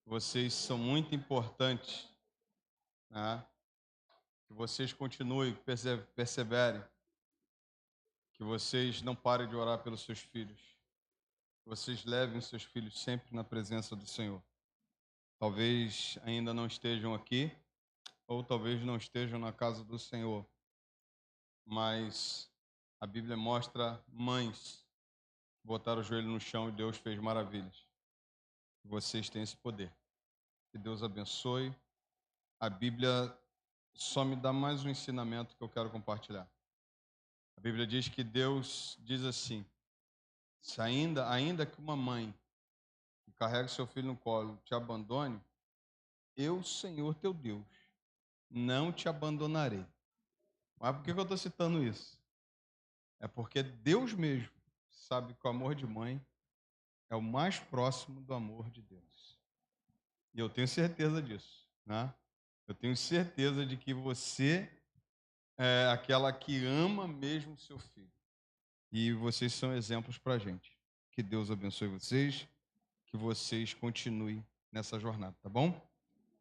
Vocês são muito importantes, né? Que vocês continuem, perseverem, que vocês não parem de orar pelos seus filhos, que vocês levem os seus filhos sempre na presença do Senhor. Talvez ainda não estejam aqui, ou talvez não estejam na casa do Senhor, mas a Bíblia mostra mães que botaram o joelho no chão e Deus fez maravilhas. Vocês têm esse poder. Que Deus abençoe. A Bíblia só me dá mais um ensinamento que eu quero compartilhar. A Bíblia diz que Deus diz assim: se ainda que uma mãe que carrega seu filho no colo te abandone, eu, Senhor teu Deus, não te abandonarei. Mas por que eu estou citando isso? É porque Deus mesmo sabe que o amor de mãe é o mais próximo do amor de Deus. E eu tenho certeza disso, né? Eu tenho certeza de que você é aquela que ama mesmo o seu filho. E vocês são exemplos para a gente. Que Deus abençoe vocês, que vocês continuem nessa jornada, tá bom?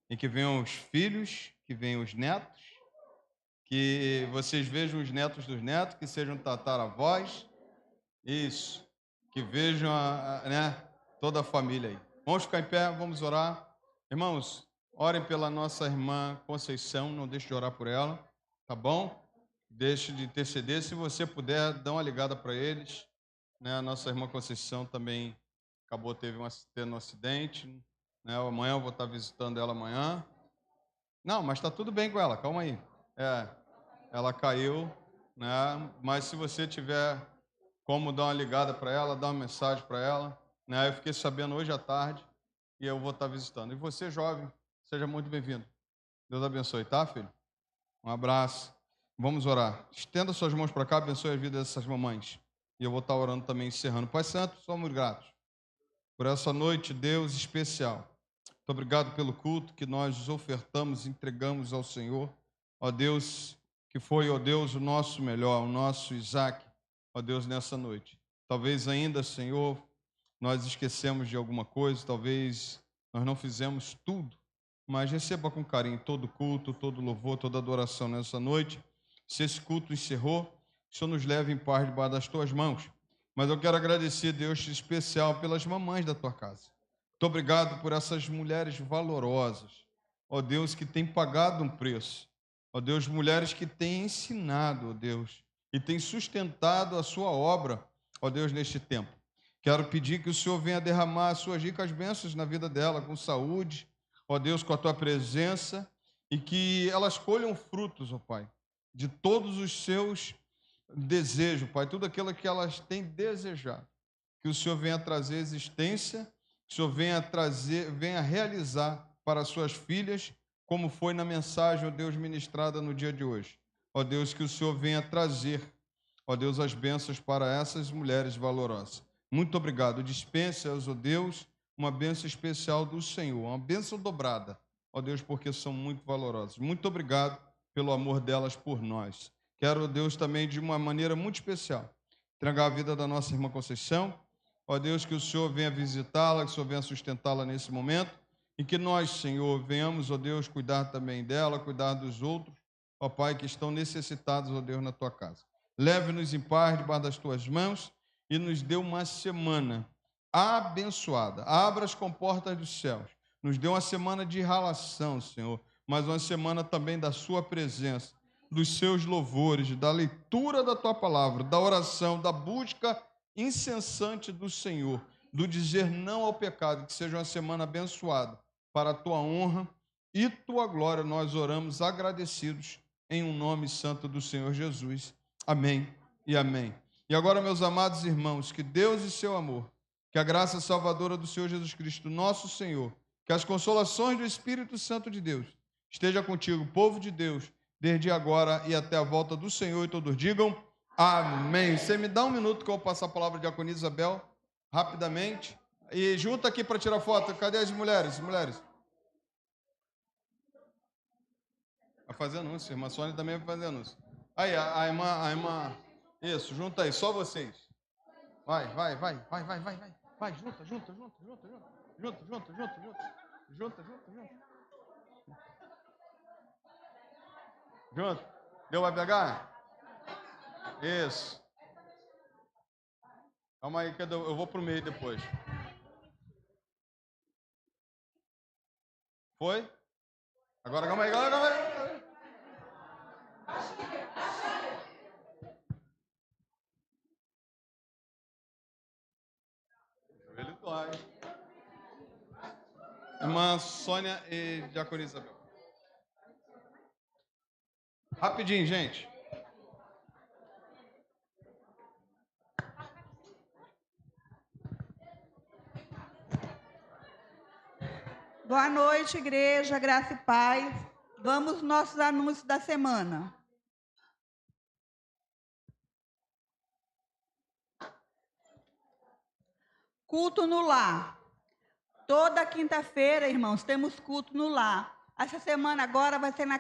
E que venham os filhos, que venham os netos, que vocês vejam os netos dos netos, que sejam tataravós, isso, que vejam né, toda a família aí. Vamos ficar em pé, vamos orar. Irmãos, orem pela nossa irmã Conceição, não deixe de orar por ela, tá bom? Deixe de interceder, se você puder, dá uma ligada para eles. Né? A nossa irmã Conceição também tendo um acidente, né? Amanhã eu vou estar visitando ela amanhã. Não, mas está tudo bem com ela, calma aí. Ela caiu, né? Mas se você tiver como dar uma ligada para ela, dar uma mensagem para ela, né? Eu fiquei sabendo hoje à tarde e eu vou estar visitando. E você, jovem, seja muito bem-vindo. Deus abençoe, tá, filho? Um abraço. Vamos orar. Estenda suas mãos para cá, abençoe a vida dessas mamães. E eu vou estar orando também, encerrando. Pai Santo, somos gratos por essa noite, Deus, especial. Muito obrigado pelo culto que nós ofertamos, entregamos ao Senhor. Ó Deus, que foi, ó Deus, o nosso melhor, o nosso Isaac, ó Deus, nessa noite. Talvez ainda, Senhor, nós esquecemos de alguma coisa, talvez nós não fizemos tudo, mas receba com carinho todo culto, todo louvor, toda adoração nessa noite. Se esse culto encerrou, que o Senhor nos leve em paz debaixo das tuas mãos. Mas eu quero agradecer, Deus, especial pelas mamães da tua casa. Muito obrigado por essas mulheres valorosas, ó Deus, que têm pagado um preço. Ó Deus, mulheres que têm ensinado, ó Deus, e têm sustentado a sua obra, ó Deus, neste tempo. Quero pedir que o Senhor venha derramar as suas ricas bênçãos na vida dela, com saúde, ó Deus, com a tua presença, e que elas colham frutos, ó Pai, de todos os seus desejos, Pai, tudo aquilo que elas têm desejado. Que o Senhor venha trazer existência, que o Senhor venha realizar para as suas filhas, como foi na mensagem, ó Deus, ministrada no dia de hoje. Ó Deus, que o Senhor venha trazer, ó Deus, as bênçãos para essas mulheres valorosas. Muito obrigado. Dispensa-as, ó Deus, uma bênção especial do Senhor, uma bênção dobrada, ó Deus, porque são muito valorosas. Muito obrigado pelo amor delas por nós. Quero, Deus, também, de uma maneira muito especial, entregar a vida da nossa irmã Conceição. Ó Deus, que o Senhor venha visitá-la, que o Senhor venha sustentá-la nesse momento, e que nós, Senhor, venhamos, ó Deus, cuidar também dela, cuidar dos outros, ó Pai, que estão necessitados, ó Deus, na tua casa. Leve-nos em paz debaixo das tuas mãos e nos dê uma semana abençoada. Abra as comportas dos céus. Nos dê uma semana de ralação, Senhor, mas uma semana também da sua presença, dos seus louvores, da leitura da tua palavra, da oração, da busca incessante do Senhor, do dizer não ao pecado. Que seja uma semana abençoada para a tua honra e tua glória. Nós oramos agradecidos em um nome santo do Senhor Jesus. Amém e amém. E agora, meus amados irmãos, que Deus e seu amor, que a graça salvadora do Senhor Jesus Cristo, nosso Senhor, que as consolações do Espírito Santo de Deus esteja contigo, povo de Deus, desde agora e até a volta do Senhor. E todos digam amém. Você me dá um minuto que eu vou passar a palavra de diaconia Isabel, rapidamente. E junta aqui para tirar foto. Cadê as mulheres? Mulheres. Vai fazer anúncio. A irmã Sônia também vai fazer anúncio. Aí, a irmã. Isso, junta aí, só vocês. Vai. Vai, junta. Junto. Deu, vai pegar? Isso. Calma aí, que eu vou pro meio depois. Foi? Agora, calma aí. Ele dói. Irmã Sônia e diaconia Isabel. Rapidinho, gente. Boa noite, igreja, graça e paz. Vamos aos nossos anúncios da semana. Culto no lar. Toda quinta-feira, irmãos, temos culto no lar. Essa semana agora vai ser na